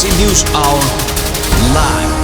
Galaxy News Hour live.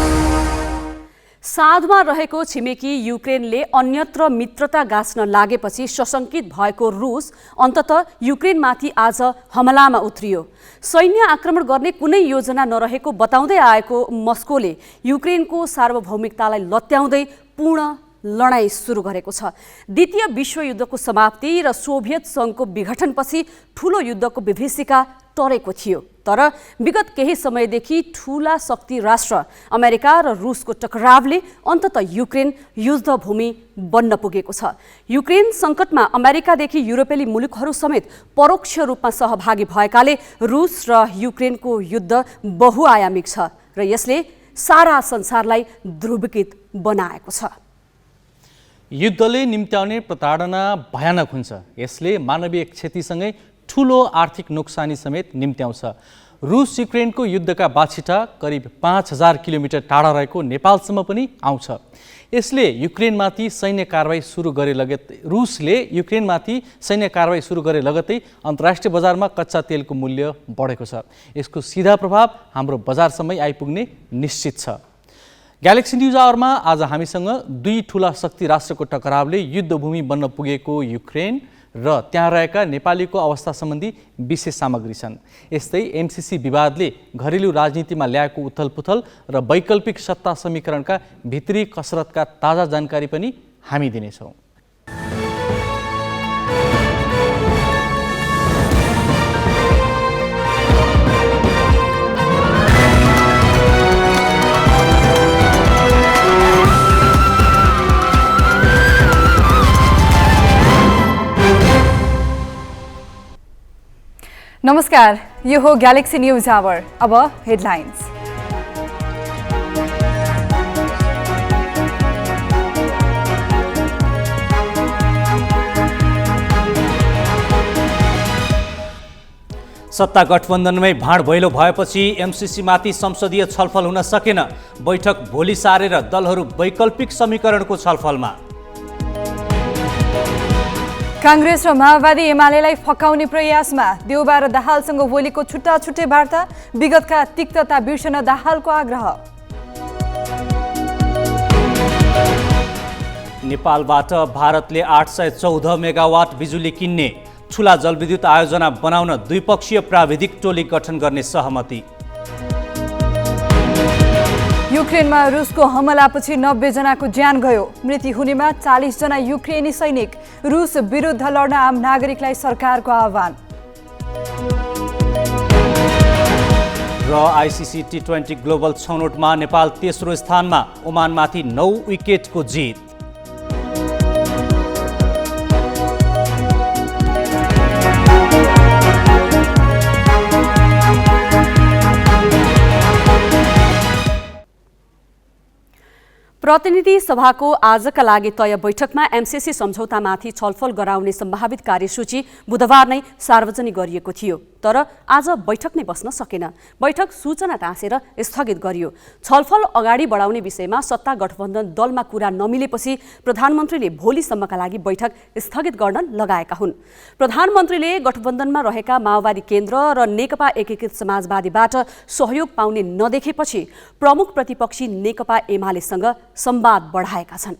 साँधमा रहेको छिमेकी युक्रेनले अन्यत्र मित्रता गाँच्न लागेपछि सशंकित भएको रुस अन्ततः युक्रेनमाथि आज हमलामा उत्रियो। सैन्य आक्रमण गर्ने कुनै योजना नरहेको बताउँदै आएको मस्कोले युक्रेनको सार्वभौमिकतालाई लत्याउँदै पूर्ण लडाईँ सुरु गरेको छ। द्वितीय विश्वयुद्धको समाप्ति र सोभियत सङ्घको विघटनपछि ठूलो युद्धको विभीषिका टरेको थियो। तर विगत केही समयदेखि ठूला शक्ति राष्ट्र अमेरिका र रुसको टकरावले अन्ततः युक्रेन युद्धभूमि बन्न पुगेको छ। युक्रेन सङ्कटमा अमेरिकादेखि युरोपेली मुलुकहरू समेत परोक्ष रूपमा सहभागी भएकाले रुस र युक्रेनको युद्ध बहुआयामिक छ र यसले सारा संसारलाई ध्रुवीकृत बनाएको छ। युद्धले निम्त्याउने प्रताडना भयानक हुन्छ। यसले मानवीय क्षतिसँगै ठूलो आर्थिक नोक्सानी समेत निम्त्याउँछ। रुस युक्रेनको युद्धका बाछिटा करिब 5000 किलोमिटर टाढा रहेको नेपालसम्म पनि आउँछ। यसले युक्रेनमाथि सैन्य कारबाही सुरु गरे लगतै रुसले युक्रेनमाथि सैन्य कारबाही सुरु गरे लगतै अन्तर्राष्ट्रिय बजारमा कच्चा तेलको मूल्य बढेको छ। यसको सिधा प्रभाव हाम्रो बजारसम्मै आइपुग्ने निश्चित छ। ग्यालेक्सी न्युज आवरमा आज हामीसँग दुई ठूला शक्ति राष्ट्रको टकरावले युद्धभूमि बन्न पुगेको युक्रेन र त्यहाँ रहेका नेपालीको अवस्था सम्बन्धी विशेष सामग्री छन्। यस्तै एमसीसी विवादले घरेलु राजनीतिमा ल्याएको उथलपुथल र वैकल्पिक सत्ता समीकरणका भित्री कसरतका ताजा जानकारी पनि हामी दिनेछौँ। नमस्कार, यो हो ग्यालेक्सी न्युज आवर। अब हेडलाइन्स। सत्ता गठबन्धनमै भाँड भैलो भएपछि एमसीसीमाथि संसदीय छलफल हुन सकेन। बैठक भोलि सारेर दलहरू वैकल्पिक समीकरणको छलफलमा। कांग्रेस र माओवादी एमालेलाई फकाउने प्रयासमा। देउबा र दाहालसँग भोलिको छुट्टा छुट्टै वार्ता। विगतका तिक्तता बिर्सन दाहालको आग्रह। नेपालबाट भारतले 814 मेगावाट बिजुली किन्ने। ठूला जलविद्युत आयोजना बनाउन द्विपक्षीय प्राविधिक टोली गठन गर्ने सहमति। युक्रेनमा रुसको हमलापछि 90 जनाको ज्यान गयो। मृत्यु हुनेमा 40 जना युक्रेनी सैनिक। रुस विरुद्ध लड्न आम नागरिकलाई सरकारको आह्वान। र आइसिसी टी20 ग्लोबल छनौटमा नेपाल तेस्रो स्थानमा। ओमानमाथि 9 विकेटको जित। प्रतिनिधि सभाको आजका लागि तय बैठकमा एमसीसी सम्झौतामाथि छलफल गराउने सम्भावित कार्यसूची बुधबार नै सार्वजनिक गरिएको थियो। तर आज बैठक नै बस्न सकेन। बैठक सूचना टाँसेर स्थगित गरियो। छलफल अगाडि बढाउने विषयमा सत्ता गठबन्धन दलमा कुरा नमिलेपछि प्रधानमन्त्रीले भोलिसम्मका लागि बैठक स्थगित गर्न लगाएका हुन्। प्रधानमन्त्रीले गठबन्धनमा रहेका माओवादी केन्द्र र नेकपा एकीकृत समाजवादीबाट सहयोग पाउने नदेखेपछि प्रमुख प्रतिपक्षी नेकपा एमालेसँग संवाद बढाएका छन्।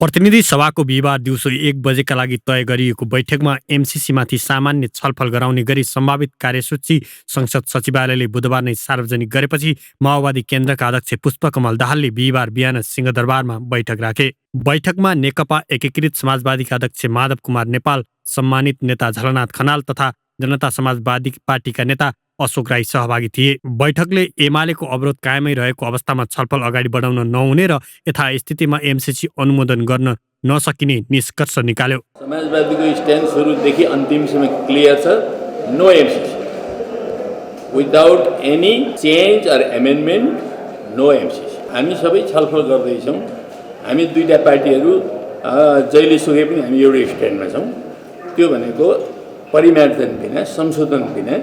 प्रतिनिधि सभाको बिहिबार दिउँसो 1 बजेका लागि तय गरिएको बैठकमा एमसीसीमाथि सामान्य छलफल गराउने गरी सम्भावित कार्यसूची संसद सचिवालयले बुधबार नै सार्वजनिक गरेपछि माओवादी केन्द्रका अध्यक्ष पुष्पकमल दाहालले बिहिबार बिहान सिंहदरबारमा बैठक राखे। बैठकमा नेकपा एकीकृत समाजवादीका अध्यक्ष माधव कुमार नेपाल, सम्मानित नेता झलनाथ खनाल तथा जनता समाजवादी पार्टीका नेता अशोक राई सहभागी थिए। बैठकले एमालेको अवरोध कायमै रहेको अवस्थामा छलफल अगाडि बढाउन नहुने र यथास्थितिमा एमसीसी अनुमोदन गर्न नसकिने निष्कर्ष निकाल्यो। समाजवादीको स्ट्यान्ड सुरुदेखि अन्तिमसम्म क्लियर छ। No MCC without any change or amendment. No MCC. हामी सबै छलफल गर्दैछौँ। हामी दुईटा पार्टीहरू जहिले सुके पनि हामी एउटै स्ट्यान्डमा छौँ। त्यो भनेको परिमार्जन बिना, संशोधन बिना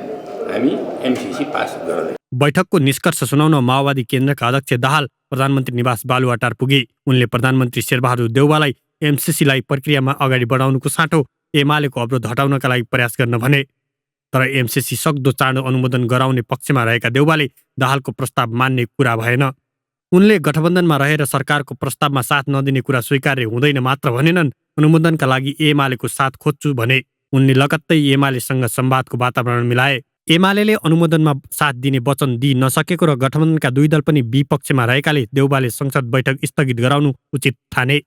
हामी एमसीसी पास गर्दै। बैठकको निष्कर्ष सुनाउन माओवादी केन्द्रका अध्यक्ष दाहाल प्रधानमन्त्री निवास बालुवाटार पुगे। उनले प्रधानमन्त्री शेरबहादुर देउवालाई एमसीसीलाई प्रक्रियामा अगाडि बढाउनुको साटो एमालेको अवरोध हटाउनका लागि प्रयास गर्न भने। तर एमसीसी सक्दो चाँडो अनुमोदन गराउने पक्षमा रहेका देउवाले दाहालको प्रस्ताव मान्ने कुरा भएन। उनले गठबन्धनमा रहेर सरकारको प्रस्तावमा साथ नदिने कुरा स्वीकार्य हुँदैन मात्र भनेनन्, अनुमोदनका लागि एमालेको साथ खोज्छु भने। उनले लगत्तै एमालेसँग संवादको वातावरण मिलाए। एमाले अनुमोदनमा साथ दिने वचन दिइ नसकेको र गठबन्धनका दुई दल पनि विपक्षमा रहेकाले देउवाले संसद बैठक स्थगित गराउनु उचित ठाने।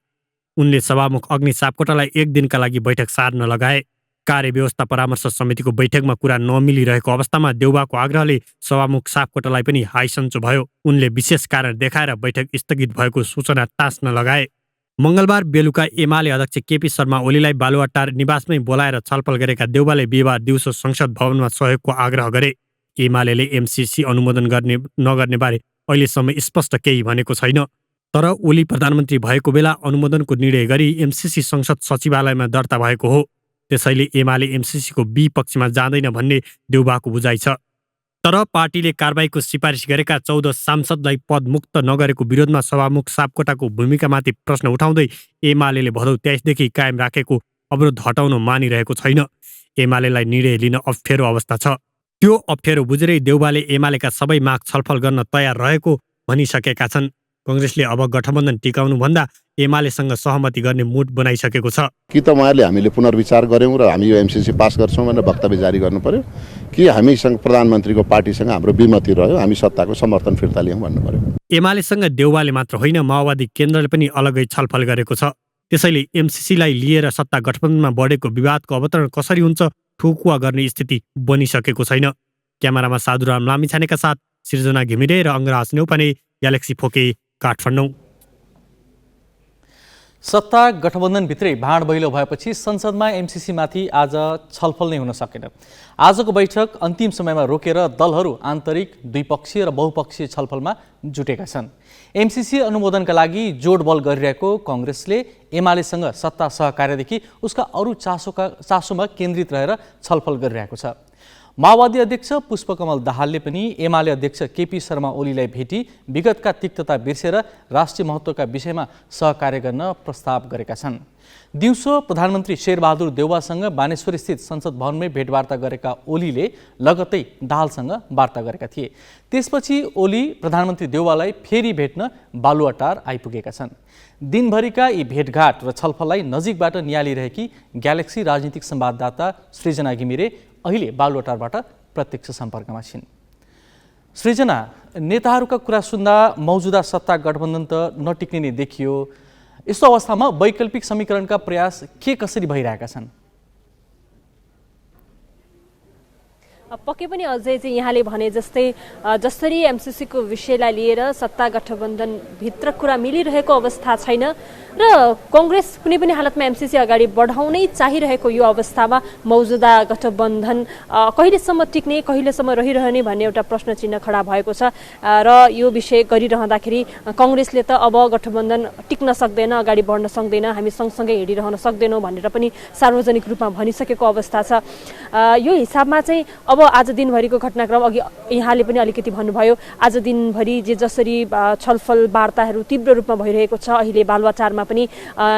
उनले सभामुख अग्नि सापकोटालाई 1 दिनका लागि बैठक सार्न लगाए। कार्यव्यवस्था परामर्श समितिको बैठकमा कुरा नमिलिरहेको अवस्थामा देउवाको आग्रहले सभामुख सापकोटालाई पनि हाइसन्चो भयो। उनले विशेष कारण देखाएर बैठक स्थगित भएको सूचना टाँस्न लगाए। मंगलबार बेलुका एमाले अध्यक्ष केपी शर्मा ओलीलाई बालुवाटार निवासमै बोलाएर छलफल गरेका देउवाले बिहिबार दिउँसो संसद भवनमा सहयोगको आग्रह गरे। एमाले एमसीसी अनुमोदन गर्ने नगर्ने बारे अहिलेसम्म स्पष्ट केही भनेको छैन। तर ओली प्रधानमन्त्री भएको बेला अनुमोदनको निर्णय गरी एमसीसी संसद सचिवालयमा दर्ता भएको हो। त्यसैले एमाले एमसीसीको विपक्षमा जाँदैन भन्ने देउवाको बुझाइ छ। तर पार्टीले कारबाहीको सिफारिस गरेका 14 सांसदलाई पदमुक्त नगरेको विरोधमा सभामुख सापकोटाको भूमिकामाथि प्रश्न उठाउँदै एमाले भदौ 23 देखि कायम राखेको अवरोध हटाउन मानिरहेको छैन। एमालेलाई निर्णय लिन अप्ठ्यारो अवस्था छ। त्यो अप्ठ्यारो बुझेरै देउवाले एमालेका सबै माग छलफल गर्न तयार रहेको भनिसकेका छन्। कांग्रेसले अब गठबन्धन टिकाउनु भन्दा एमालेसँग सहमति गर्ने मुड बनाइसकेको छ। कि त उहाँहरूले हामीले पुनर्विचार गर्यौँ र हामी यो एमसीसी पास गर्छौँ भनेर वक्तव्य जारी गर्नु पर्यो, कि हामीसँग प्रधानमन्त्रीको पार्टीसँग हाम्रो विमति रह्यो, हामी सत्ताको समर्थन फिर्ता लियौँ भन्नु पर्यो। एमालेसँग देउवाले मात्र होइन, माओवादी केन्द्रले पनि अलग्गै छलफल गरेको छ। त्यसैले एमसीसीलाई लिएर सत्ता गठबन्धनमा बढेको विवादको अवतरण कसरी हुन्छ ठोकुवा गर्ने स्थिति बनिसकेको छैन। क्यामेरामा साधुराम लामिछानेका साथ सृजना घिमिरे र अङ्गराज नेउपाने, ग्यालेक्सी फोके, काठमाडौँ। सत्ता गठबन्धनभित्रै भाँड बैलो भएपछि संसदमा एमसीसीमाथि आज छलफल नै हुन सकेन। आजको बैठक अन्तिम समयमा रोकेर दलहरू आन्तरिक, द्विपक्षीय र बहुपक्षीय छलफलमा जुटेका छन्। एमसीसी अनुमोदनका लागि जोडबल गरिरहेको कांग्रेसले एमालेसँग सत्ता सहकार्यदेखि उसका अरू चासोमा केन्द्रित रहेर छलफल गरिरहेको छ। माओवादी अध्यक्ष पुष्पकमल दाहालले पनि एमाले अध्यक्ष केपी शर्मा ओलीलाई भेटी विगतका तिक्तता बिर्सेर राष्ट्रिय महत्त्वका विषयमा सहकार्य गर्न प्रस्ताव गरेका छन्। दिउँसो प्रधानमन्त्री शेरबहादुर देउवासँग बानेश्वरस्थित संसद भवनमै भेटवार्ता गरेका ओलीले लगत्तै दाहालसँग वार्ता गरेका थिए। त्यसपछि ओली प्रधानमन्त्री देउवालाई फेरि भेट्न बालुवाटार आइपुगेका छन्। दिनभरिका यी भेटघाट र छलफललाई नजिकबाट नियालिरहेकी ग्यालेक्सी राजनीतिक संवाददाता सृजना घिमिरे अहिले बालुवाटारबाट प्रत्यक्ष सम्पर्कमा छिन्। सृजना, नेताहरूका कुरा सुन्दा मौजुदा सत्ता गठबन्धन त नटिक्ने नै देखियो। यस्तो अवस्थामा वैकल्पिक समीकरणका प्रयास के कसरी भइरहेका छन्? पक्कै पनि अझै चाहिँ यहाँले भने जस्तै जसरी एमसीसीको विषयलाई लिएर सत्ता गठबन्धनभित्र कुरा मिलिरहेको अवस्था छैन र कांग्रेस कुनै पनि हालतमा एमसीसी अगाडि बढाउनै चाहिरहेको यो अवस्थामा मौजुदा गठबन्धन कहिलेसम्म टिक्ने, कहिलेसम्म रहिरहने भन्ने एउटा प्रश्न चिन्ह खडा भएको छ। र यो विषय गरिरहँदाखेरि कांग्रेसले त अब गठबन्धन टिक्न सक्दैन, अगाडि बढ्न सक्दैन, हामी सँगसँगै हिँडिरहन सक्दैनौँ भनेर पनि सार्वजनिक रूपमा भनिसकेको अवस्था छ। यो हिसाबमा चाहिँ अब आज दिनभरिको घटनाक्रम अघि यहाँले पनि अलिकति भन्नुभयो, आज दिनभरि जे जसरी छलफल वार्ताहरू तीव्र रूपमा भइरहेको छ, अहिले बालुवाटारमा पनि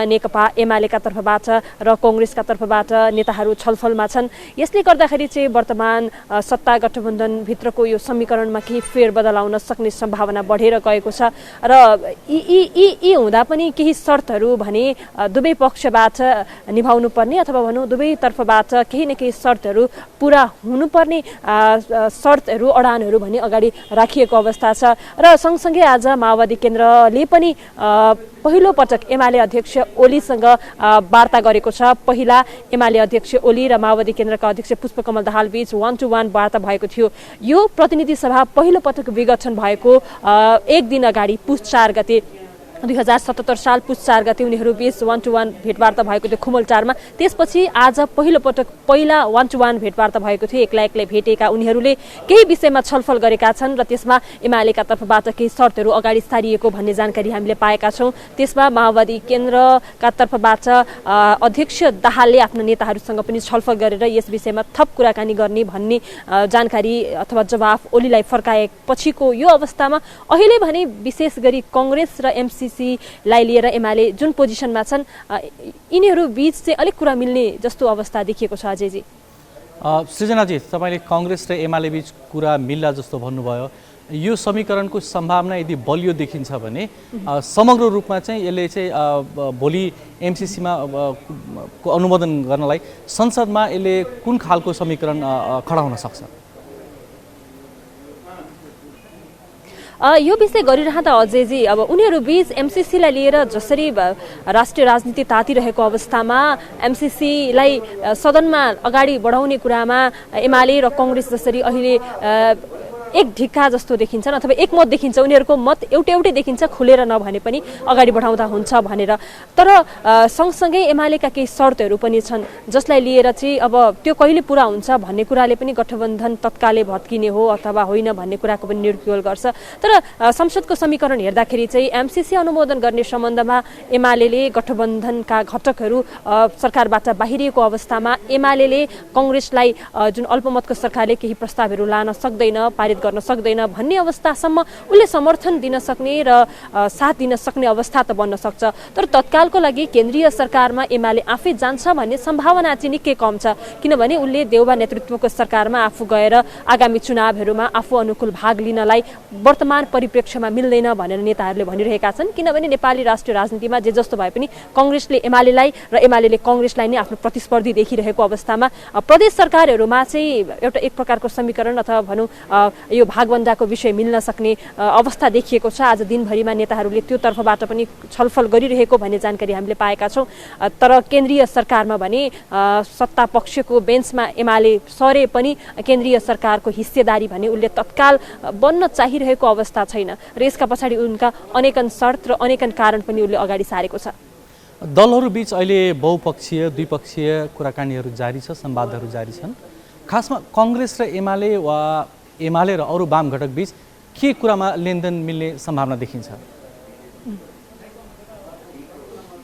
नेकपा एमालेका तर्फबाट र कांग्रेसका तर्फबाट नेताहरू छलफलमा छन्। यसले गर्दाखेरि चाहिँ वर्तमान सत्ता गठबन्धनभित्रको यो समीकरणमा केही फेरबदल आउन सक्ने सम्भावना बढेर गएको छ र यी हुँदा पनि केही शर्तहरू भने दुवै पक्षबाट निभाउनु पर्ने अथवा भनौँ दुवै तर्फबाट केही न केही शर्तहरू पुरा हुनुपर्ने शर्तहरू, अडानहरू भने अगाडि राखिएको अवस्था छ। र सँगसँगै आज माओवादी केन्द्रले पनि पहिलो पटक एमाले अध्यक्ष ओलीसँग वार्ता गरेको छ। पहिला एमाले अध्यक्ष ओली र माओवादी केन्द्रका अध्यक्ष पुष्पकमल दाहाल बीच 1-to-1 वार्ता भएको थियो। यो प्रतिनिधि सभा पहिलो पटक विघटन भएको 1 दिन अगाडि पुस 4 गते 2077 साल पुस 4 गते उनीहरू बीच 1-to-1 भेटवार्ता भएको थियो खुमलटारमा। त्यसपछि आज पहिला 1-to-1 भेटवार्ता भएको थियो। एक्लै भेटेका उनीहरूले केही विषयमा छलफल गरेका छन् र त्यसमा एमालेका तर्फबाट केही शर्तहरू अगाडि सारिएको भन्ने जानकारी हामीले पाएका छौँ। त्यसमा माओवादी केन्द्रका तर्फबाट अध्यक्ष दाहालले आफ्ना नेताहरूसँग पनि छलफल गरेर यस विषयमा थप कुराकानी गर्ने भन्ने जानकारी अथवा जवाफ ओलीलाई फर्काएपछिको यो अवस्थामा अहिले भने विशेष गरी कांग्रेस र एमसीसीलाई लिएर एमाले जुन पोजिसनमा छन् यिनीहरू बीच चाहिँ अलिक कुरा मिल्ने जस्तो अवस्था देखिएको छ। अजयजी, सृजनाजी, तपाईँले कङ्ग्रेस र एमाले बीच कुरा मिल्ला जस्तो भन्नुभयो। यो समीकरणको सम्भावना यदि बलियो देखिन्छ भने समग्र रूपमा चाहिँ यसले चाहिँ भोलि एमसिसीमा को अनुमोदन गर्नलाई संसदमा यसले कुन खालको समीकरण खडा हुन सक्छ? यो विषय गरिरहँदा अजयजी अब उनीहरू बीच एमसिसीलाई लिएर जसरी राष्ट्रिय राजनीति तातिरहेको अवस्थामा एमसिसीलाई सदनमा अगाडि बढाउने कुरामा एमाले र कङ्ग्रेस जसरी अहिले एक ढिक्का जस्तो देखिन्छ अथवा एक मत देखिन्छ, उनीहरूको मत एउटै देखिन्छ, खुलेर नभने पनि अगाडि बढाउँदा हुन्छ भनेर। तर सँगसँगै एमालेका केही शर्तहरू पनि छन् जसलाई लिएर चाहिँ अब त्यो कहिले पुरा हुन्छ भन्ने कुराले पनि गठबन्धन तत्कालै भत्किने हो अथवा होइन भन्ने कुराको पनि निर्क्युल गर्छ। तर संसदको समीकरण हेर्दाखेरि चाहिँ एमसिसी अनुमोदन गर्ने सम्बन्धमा एमाले गठबन्धनका घटकहरू सरकारबाट बाहिरिएको अवस्थामा एमाले कङ्ग्रेसलाई जुन अल्पमतको सरकारले केही प्रस्तावहरू लान सक्दैन, पारित गर्न सक्दैन भन्ने अवस्थासम्म उसले समर्थन दिन सक्ने र साथ दिन सक्ने अवस्था त बन्न सक्छ। तर तत्कालको लागि केन्द्रीय सरकारमा एमाले आफै जान्छ भन्ने सम्भावना चाहिँ निकै कम छ, किनभने उसले देउबा नेतृत्वको सरकारमा आफू गएर आगामी चुनावहरूमा आफू अनुकूल भाग लिनलाई वर्तमान परिप्रेक्ष्यमा मिल्दैन भनेर नेताहरूले भनिरहेका छन्। किनभने नेपाली राष्ट्रिय राजनीतिमा जे जस्तो भए पनि कङ्ग्रेसले एमालेलाई र एमाले कङ्ग्रेसलाई नै आफ्नो प्रतिस्पर्धी देखिरहेको अवस्थामा प्रदेश सरकारहरूमा चाहिँ एउटा एक प्रकारको समीकरण अथवा भनौँ यो भागभण्डाको विषय मिल्न सक्ने अवस्था देखिएको छ। आज दिनभरिमा नेताहरूले त्यो तर्फबाट पनि छलफल गरिरहेको भन्ने जानकारी हामीले पाएका छौँ। तर केन्द्रीय सरकारमा भने सत्ता पक्षको बेन्चमा एमाले सरे पनि केन्द्रीय सरकारको हिस्सेदारी भने उसले तत्काल बन्न चाहिरहेको अवस्था छैन र यसका पछाडि उनका अनेकन शर्त र अनेकन कारण पनि उसले अगाडि सारेको छ। दलहरू बीच अहिले बहुपक्षीय द्विपक्षीय कुराकानीहरू जारी छ, संवादहरू जारी छन्। खासमा कङ्ग्रेस र एमाले र अरू वाम घटक बीच के कुरामा लेनदेन मिल्ने सम्भावना देखिन्छ?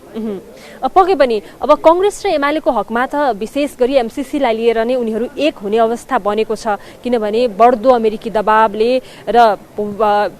पक्कै पनि अब कङ्ग्रेस र एमालेको हकमा त विशेष गरी एमसिसीलाई लिएर नै उनीहरू एक हुने अवस्था बनेको छ। किनभने बढ्दो अमेरिकी दबावले र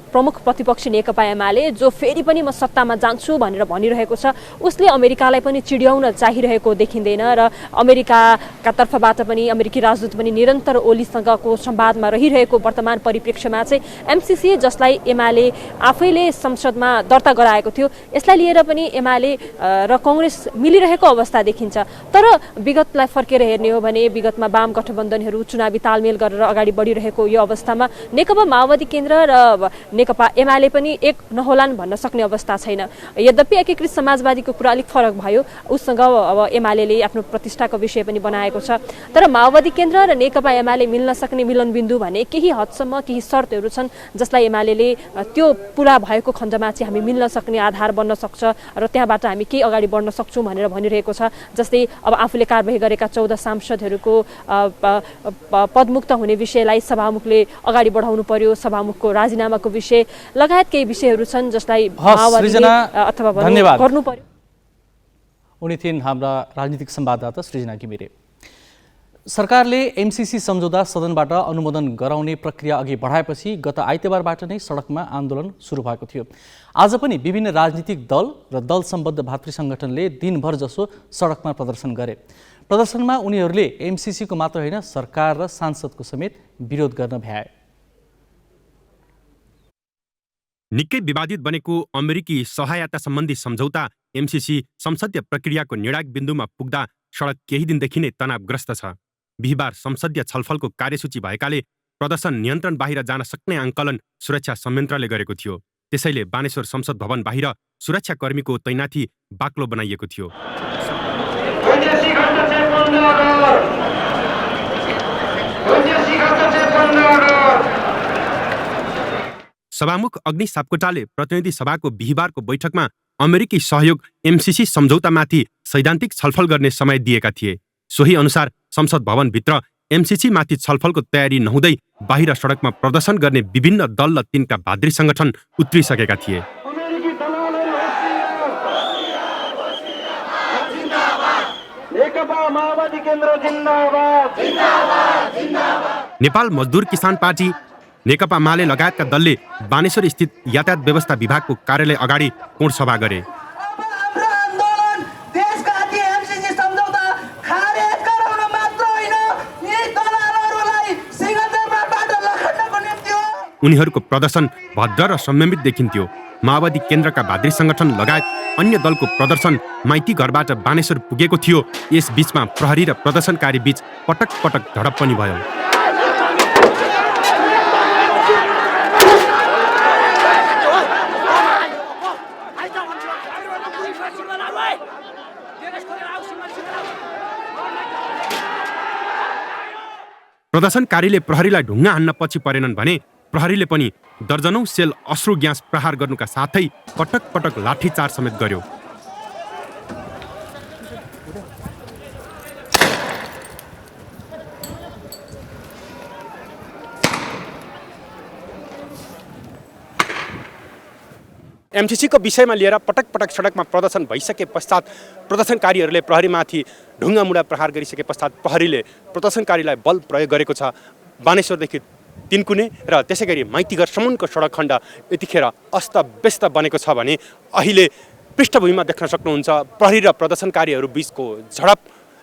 प्रमुख प्रतिपक्षी नेकपा एमाले जो फेरि पनि म सत्तामा जान्छु भनेर भनिरहेको छ, उसले अमेरिकालाई पनि चिड्याउन चाहिरहेको देखिँदैन र अमेरिकाका तर्फबाट पनि अमेरिकी राजदूत पनि निरन्तर ओलीसँगको संवादमा रहिरहेको वर्तमान परिप्रेक्ष्यमा चाहिँ एमसिसी जसलाई एमाले आफैले संसदमा दर्ता गराएको थियो, यसलाई लिएर पनि एमाले र कङ्ग्रेस मिलिरहेको अवस्था देखिन्छ। तर विगतलाई फर्केर हेर्ने हो भने विगतमा वाम गठबन्धनहरू चुनावी तालमेल गरेर अगाडि बढिरहेको यो अवस्थामा नेकपा माओवादी केन्द्र र नेकपा एमाले पनि एक नहोलान् भन्न सक्ने अवस्था छैन। यद्यपि एकीकृत समाजवादीको कुरा अलिक फरक भयो, उसँग अब एमाले आफ्नो प्रतिष्ठाको विषय पनि बनाएको छ। तर माओवादी केन्द्र र नेकपा एमाले मिल्न सक्ने मिलनबिन्दु भने केही हदसम्म केही शर्तहरू छन् जसलाई एमाले त्यो पुरा भएको खण्डमा चाहिँ हामी मिल्न सक्ने आधार बन्न सक्छ र त्यहाँबाट हामी केही अगाडि बढ्न सक्छौँ भनेर भनिरहेको छ। जस्तै अब आफूले कारबाही गरेका 14 सांसदहरूको पदमुक्त हुने विषयलाई सभामुखले अगाडि बढाउनु पर्यो, सभामुखको राजीनामाको विषय लगायत केही विषयहरू छन् जसलाई माओवादीले अथवा गर्नु पर्यो। उनी थिइन् हाम्रा राजनीतिक संवाददाता सृजना घिमिरे। सरकारले एमसिसी सम्झौता सदनबाट अनुमोदन गराउने प्रक्रिया अघि बढाएपछि गत आइतबारबाट नै सडकमा आन्दोलन सुरु भएको थियो। आज पनि विभिन्न राजनीतिक दल र दल सम्बद्ध भातृ सङ्गठनले दिनभर जसो सडकमा प्रदर्शन गरे। प्रदर्शनमा उनीहरूले एमसिसीको मात्र होइन सरकार र सांसदको समेत विरोध गर्न भ्याए। निकै विवादित बनेको अमेरिकी सहायता सम्बन्धी सम्झौता एमसिसी संसदीय प्रक्रियाको निर्णायक बिन्दुमा पुग्दा सडक केही दिनदेखि नै तनावग्रस्त छ। बिहिबार संसदीय छलफलको कार्यसूची भएकाले प्रदर्शन नियन्त्रण बाहिर जान सक्ने आङ्कलन सुरक्षा संयन्त्रले गरेको थियो। त्यसैले बानेश्वर संसद भवन बाहिर सुरक्षाकर्मीको तैनाथी बाक्लो बनाइएको थियो। सभामुख अग्नि सापकोटाले प्रतिनिधि सभाको बिहिबारको बैठकमा अमेरिकी सहयोग एमसिसी सम्झौतामाथि सैद्धान्तिक छलफल गर्ने समय दिएका थिए। सोही अनुसार संसद भवनभित्र एमसिसी माथि छलफलको तयारी नहुँदै बाहिर सडकमा प्रदर्शन गर्ने विभिन्न दल र तिनका भातृ सङ्गठन उत्रिसकेका थिए। नेपाल मजदुर किसान पार्टी, नेकपा माले लगायतका दलले बानेश्वर स्थित यातायात व्यवस्था विभागको कार्यालय अगाडि कोण सभा गरे। उनीहरूको प्रदर्शन भद्र र संयमित देखिन्थ्यो। माओवादी केन्द्रका भाद्री संगठन लगायत अन्य दलको प्रदर्शन माइती घरबाट बानेश्वर पुगेको थियो। यस बीचमा प्रहरी र प्रदर्शनकारी बीच पटक पटक झडप पनि भयो। प्रदर्शनकारीले प्रहरीलाई ढुङ्गा हान्न पछि परेनन् भने प्रहरीले पनि दर्जनौं सेल अश्रु ग्यास प्रहार गर्नुका साथै पटक पटक लाठीचार्ज समेत गर्यो। एमसीसीको विषयमा लिएर पटक पटक सडकमा प्रदर्शन भइसके पश्चात प्रदर्शनकारीहरूले प्रहरीमाथि ढुङ्गामुढा प्रहार गरिसके पश्चात प्रहरीले प्रदर्शनकारीलाई बल प्रयोग गरेको छ। बानेश्वरदेखि तिनकुने र त्यसै गरी माइतीघरसम्मको सडक खण्ड यतिखेर अस्तव्यस्त बनेको छ भने अहिले पृष्ठभूमिमा देख्न सक्नुहुन्छ प्रहरी र प्रदर्शनकारीहरू बीचको झडप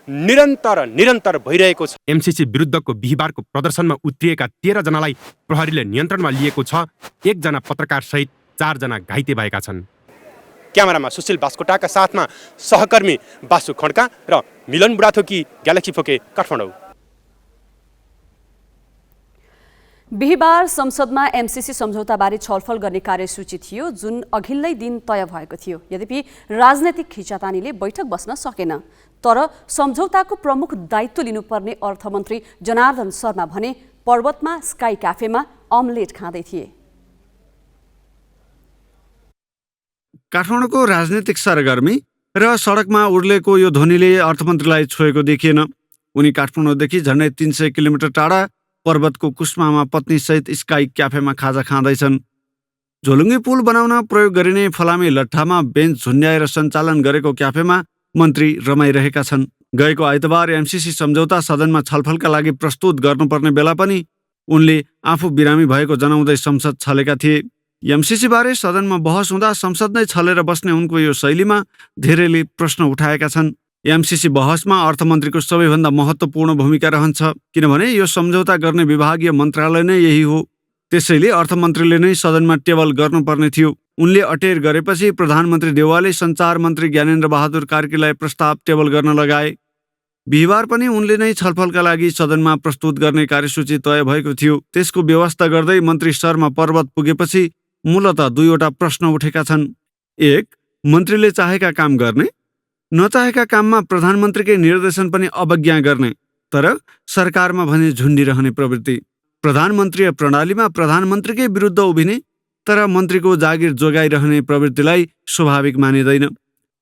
निरन्तर भइरहेको छ। एमसीसी विरुद्धको बिहिबारको प्रदर्शनमा उत्रिएका 13 जनालाई प्रहरीले नियन्त्रणमा लिएको छ। 1 जना पत्रकार सहित 4 जना घाइते भएका छन्। क्यामेरामा सुशील बास्कोटाका साथमा सहकर्मी बासु खड्का र मिलन बुढाथोकी, ग्यालेक्सी फोके, काठमाडौँ। बिहिबार संसदमा एमसीसी सम्झौताबारे छलफल गर्ने कार्यसूची थियो, जुन अघिल्लै दिन तय भएको थियो। यद्यपि राजनैतिक खिचातानीले बैठक बस्न सकेन। तर सम्झौताको प्रमुख दायित्व लिनुपर्ने अर्थमन्त्री जनार्दन शर्मा भने पर्वतमा स्काई क्याफेमा अमलेट खाँदै थिए। काठमाडौँको राजनीतिक सरगर्मी र सडकमा उर्लेको यो ध्वनिले अर्थमन्त्रीलाई छोएको देखिएन। उनी काठमाडौँदेखि झन्डै 300 किलोमिटर टाढा पर्वतको कुस्मामा पत्नीसहित स्काई क्याफेमा खाजा खाँदैछन्। झोलुङ्गे पुल बनाउन प्रयोग गरिने फलामे लट्ठामा बेन्च झुन्ड्याएर सञ्चालन गरेको क्याफेमा मन्त्री रमाइरहेका छन्। गएको आइतबार एमसीसी सम्झौता सदनमा छलफलका लागि प्रस्तुत गर्नुपर्ने बेला पनि उनले आफू बिरामी भएको जनाउँदै संसद छलेका थिए। एमसीसी बारे सदनमा बहस हुँदा संसद नै छलेर बस्ने उनको यो शैलीमा धेरैले प्रश्न उठाएका छन्। एमसीसी बहसमा अर्थमन्त्रीको सबैभन्दा महत्त्वपूर्ण भूमिका रहन्छ, किनभने यो सम्झौता गर्ने विभागीय मन्त्रालय नै यही हो। त्यसैले अर्थमन्त्रीले नै सदनमा टेबल गर्नुपर्ने थियो। उनले अटेर गरेपछि प्रधानमन्त्री देउवाले सञ्चार मन्त्री ज्ञानेन्द्र बहादुर कार्कीलाई प्रस्ताव टेबल गर्न लगाए। बिहिबार पनि उनले नै छलफलका लागि सदनमा प्रस्तुत गर्ने कार्यसूची तय भएको थियो। त्यसको व्यवस्था गर्दै मन्त्री शर्मा पर्वत पुगेपछि मूलतः 2वटा प्रश्न उठेका छन्। 1. मन्त्रीले चाहेका काम गर्ने, नचाहेका काममा प्रधानमन्त्रीकै निर्देशन पनि अवज्ञा गर्ने, तर सरकारमा भने झुन्डिरहने प्रवृत्ति। प्रधानमन्त्रीय प्रणालीमा प्रधानमन्त्रीकै विरुद्ध उभिने तर मन्त्रीको जागिर जोगाइरहने प्रवृत्तिलाई स्वाभाविक मानिँदैन।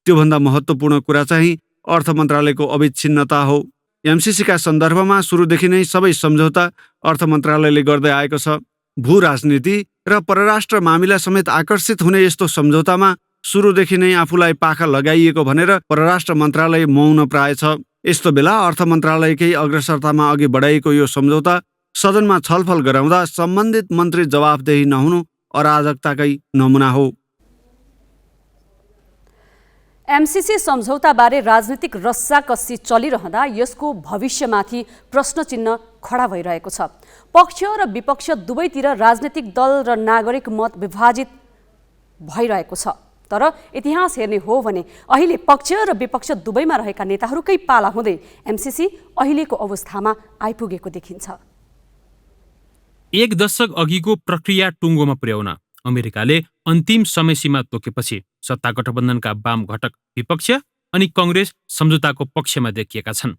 त्योभन्दा महत्त्वपूर्ण कुरा चाहिँ अर्थ मन्त्रालयको अविच्छिन्नता हो। एमसीसीका सन्दर्भमा सुरुदेखि नै सबै सम्झौता अर्थ मन्त्रालयले गर्दै आएको छ। भू राजनीति र परराष्ट्र मामिला समेत आकर्षित हुने यस्तो सम्झौतामा सुरुदेखि नै आफूलाई पाखा लगाइएको भनेर परराष्ट्र मन्त्रालय मौन प्राय छ। यस्तो बेला अर्थ मन्त्रालयकै अग्रसरतामा अघि बढाइएको यो सम्झौता सदनमा छलफल गराउँदा सम्बन्धित मन्त्री जवाफदेही नहुनु अराजकताकै नमुना हो। एमसीसी सम्झौताबारे राजनीतिक रस्साकस्सी चलिरहँदा यसको भविष्यमाथि प्रश्न चिन्ह खडा भइरहेको छ। पक्ष र विपक्ष दुवैतिर राजनीतिक दल र नागरिक मत विभाजित भइरहेको छ। तर इतिहास हेर्ने हो भने अहिले पक्ष र विपक्ष दुवैमा रहेका नेताहरूकै पाला हुँदै एमसीसी अहिलेको अवस्थामा आइपुगेको देखिन्छ। 1 दशक अघिको प्रक्रिया टुङ्गोमा पुर्याउन अमेरिकाले अन्तिम समयसीमा तोकेपछि सत्ता गठबन्धनका वाम घटक विपक्ष अनि कङ्ग्रेस सम्झौताको पक्षमा देखिएका छन्।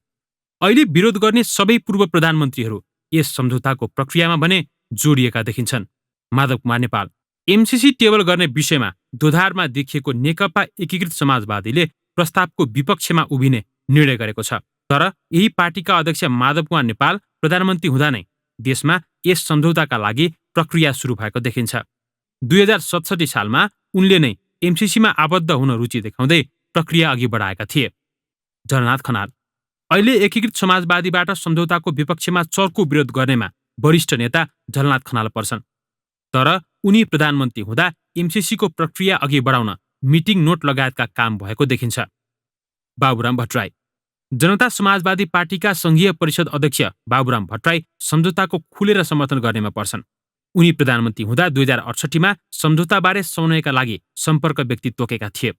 अहिले विरोध गर्ने सबै पूर्व प्रधानमन्त्रीहरू यस सम्झौताको प्रक्रियामा भने जोडिएका देखिन्छन्। माधव कुमार नेपाल एमसीसी टेबल गर्ने विषयमा दोधारमा देखिएको नेकपा एकीकृत समाजवादीले प्रस्तावको विपक्षमा उभिने निर्णय गरेको छ। तर यही पार्टीका अध्यक्ष माधव कुमार नेपाल प्रधानमन्त्री हुँदा नै देशमा यस सम्झौताका लागि प्रक्रिया सुरु भएको देखिन्छ। 2067 सालमा उनले नै एमसीसीमा आबद्ध हुन रुचि देखाउँदै प्रक्रिया अघि बढाएका थिए। झलनाथ खनाल अहिले एकीकृत समाजवादीबाट सम्झौताको विपक्षमा चर्को विरोध गर्नेमा वरिष्ठ नेता झलनाथ खनाल पर्छन्। तर उनी प्रधानमन्त्री हुँदा एमसीसीको प्रक्रिया अघि बढाउन मिटिङ नोट लगायतका काम भएको देखिन्छ। बाबुराम भट्टराई जनता समाजवादी पार्टीका संघीय परिषद अध्यक्ष बाबुराम भट्टराई सम्झौताको खुलेर समर्थन गर्नेमा पर्छन्। उनी प्रधानमन्त्री हुँदा 2068मा सम्झौताबारे समन्वयका लागि सम्पर्क व्यक्ति तोकेका थिए।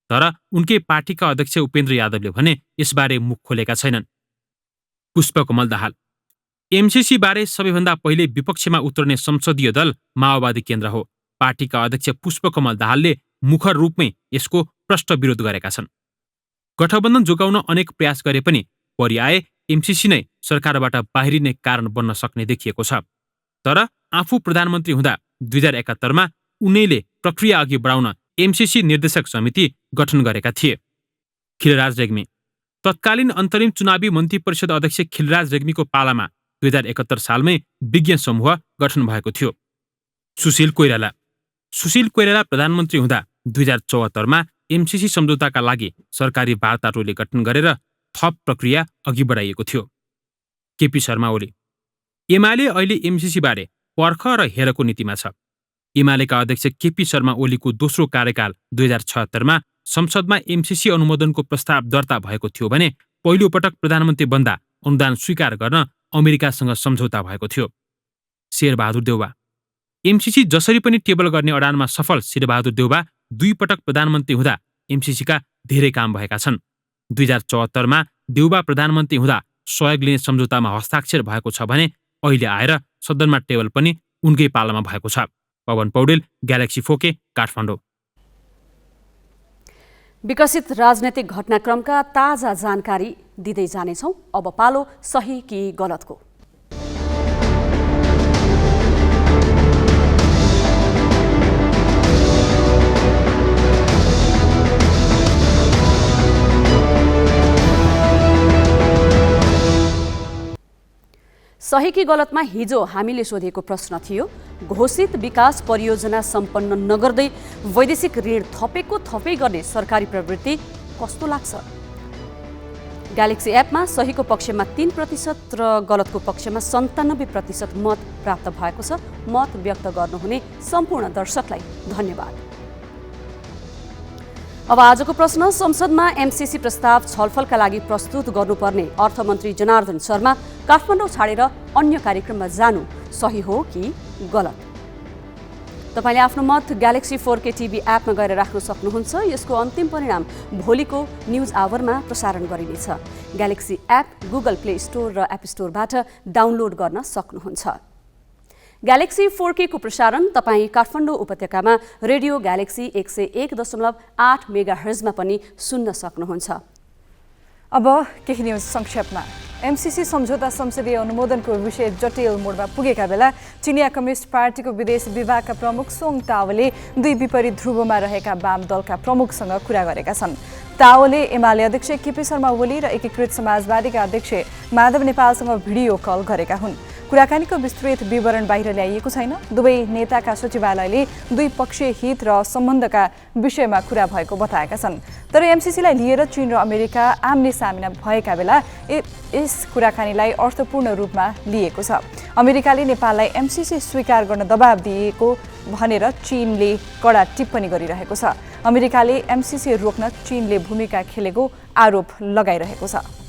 तर उनकै पार्टीका अध्यक्ष उपेन्द्र यादवले भने यसबारे मुख खोलेका छैनन्। पुष्पकमल दाहाल एमसीसी बारे सबैभन्दा पहिले विपक्षमा उत्रने संसदीय दल माओवादी केन्द्र हो। पार्टीका अध्यक्ष पुष्पकमल दाहालले मुखर रूपमै यसको प्रष्ट विरोध गरेका छन्। गठबन्धन जोगाउन अनेक प्रयास गरे पनि परिआए एमसीसी नै सरकारबाट बाहिरिने कारण बन्न सक्ने देखिएको छ। तर आफू प्रधानमन्त्री हुँदा 2071मा उनैले प्रक्रिया अघि बढाउन एमसीसी निर्देशक समिति गठन गरेका थिए। खिलराज रेग्मी तत्कालीन अन्तरिम चुनावी मन्त्री परिषद अध्यक्ष खिलराज रेग्मीको पालामा 2071 सालमै विज्ञ समूह गठन भएको थियो। सुशील कोइराला प्रधानमन्त्री हुँदा 2074मा एमसीसी सम्झौताका लागि सरकारी वार्ता टोली गठन गरेर थप प्रक्रिया अघि बढाइएको थियो। केपी शर्मा ओली एमाले अहिले एमसीसी बारे पर्ख र हेरको नीतिमा छ। एमालेका अध्यक्ष केपी शर्मा ओलीको दोस्रो कार्यकाल 2076मा संसदमा एमसीसी अनुमोदनको प्रस्ताव दर्ता भएको थियो भने पहिलो पटक प्रधानमन्त्री बन्दा अनुदान स्वीकार गर्न अमेरिकासँग सम्झौता भएको थियो। शेरबहादुर देउवा एमसीसी जसरी पनि टेबल गर्ने अडानमा सफल शेरबहादुर देउवा 2 पटक प्रधानमन्त्री हुँदा एमसीसीका धेरै काम भएका छन्। 2074मा देउवा प्रधानमन्त्री हुँदा सहयोग लिने सम्झौतामा हस्ताक्षर भएको छ भने अहिले आएर सदनमा टेबल पनि उनकै पालामा भएको छ। Pawan Paudel, galaxy 4K, Kathmandu. विकसित राजनैतिक घटनाक्रमका ताजा जानकारी दिँदै जानेछौँ। अब पालो सही कि गलतको। सही कि गलतमा हिजो हामीले सोधेको प्रश्न थियो, घोषित विकास परियोजना सम्पन्न नगर्दै वैदेशिक ऋण थपै गर्ने सरकारी प्रवृत्ति कस्तो लाग्छ? ग्यालेक्सी एपमा सहीको पक्षमा 3% र गलतको पक्षमा 97% मत प्राप्त भएको छ। मत व्यक्त गर्नुहुने सम्पूर्ण दर्शकलाई धन्यवाद। अब आजको प्रश्न, संसदमा एमसीसी प्रस्ताव छलफलका लागि प्रस्तुत गर्नुपर्ने अर्थमन्त्री जनार्दन शर्मा काठमाडौँ छाडेर अन्य कार्यक्रममा जानु सही हो कि गलत? तपाईले आफ्नो मत ग्यालेक्सी 4K टिभी एपमा गएर राख्न सक्नुहुन्छ। यसको अन्तिम परिणाम भोलिको न्युज आवरमा प्रसारण गरिनेछ। Galaxy app Google play store र एप स्टोरबाट डाउनलोड गर्न सक्नुहुन्छ। ग्यालेक्सी 4K को प्रसारण तपाईँ काठमाडौँ उपत्यकामा रेडियो ग्यालेक्सी 101.8 मेगाहर्जमा पनि सुन्न सक्नुहुन्छ। अब केही न्युज संक्षेपमा। एमसीसी सम्झौता संसदीय अनुमोदनको विषय जटिल मोडमा पुगेका बेला चिनिया कम्युनिस्ट पार्टीको विदेश विभागका प्रमुख सोङ ताओले 2 विपरीत ध्रुवमा रहेका वाम दलका प्रमुखसँग कुरा गरेका छन्। ताओले एमाले अध्यक्ष केपी शर्मा ओली र एकीकृत समाजवादीका अध्यक्ष माधव नेपालसँग भिडियो कल गरेका हुन्। कुराकानीको विस्तृत विवरण बाहिर ल्याइएको छैन। दुवै नेताका सचिवालयले द्विपक्षीय हित र सम्बन्धका विषयमा कुरा भएको बताएका छन्। तर एमसीसीलाई लिएर चीन र अमेरिका आम्ने सामना भएका बेला यस कुराकानीलाई अर्थपूर्ण रूपमा लिएको छ। अमेरिकाले नेपाललाई एमसीसी स्वीकार गर्न दबाब दिएको भनेर चीनले कडा टिप्पणी गरिरहेको छ। अमेरिकाले एमसीसी रोक्न चीनले भूमिका खेलेको आरोप लगाइरहेको छ।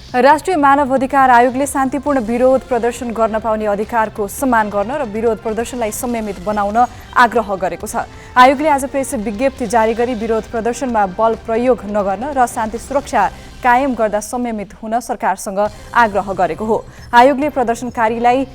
राष्ट्रिय मानव अधिकार आयोगले शान्तिपूर्ण विरोध प्रदर्शन गर्न पाउने अधिकारको सम्मान गर्न र विरोध प्रदर्शनलाई संयमित बनाउन आग्रह गरेको छ। आयोगले आज प्रेस विज्ञप्ति जारी गरी विरोध प्रदर्शनमा बल प्रयोग नगर्न र शान्ति सुरक्षा कायम गर्दा संयमित हुन सरकारसँग आग्रह गरेको हो। आयोगले प्रदर्शनकारीलाई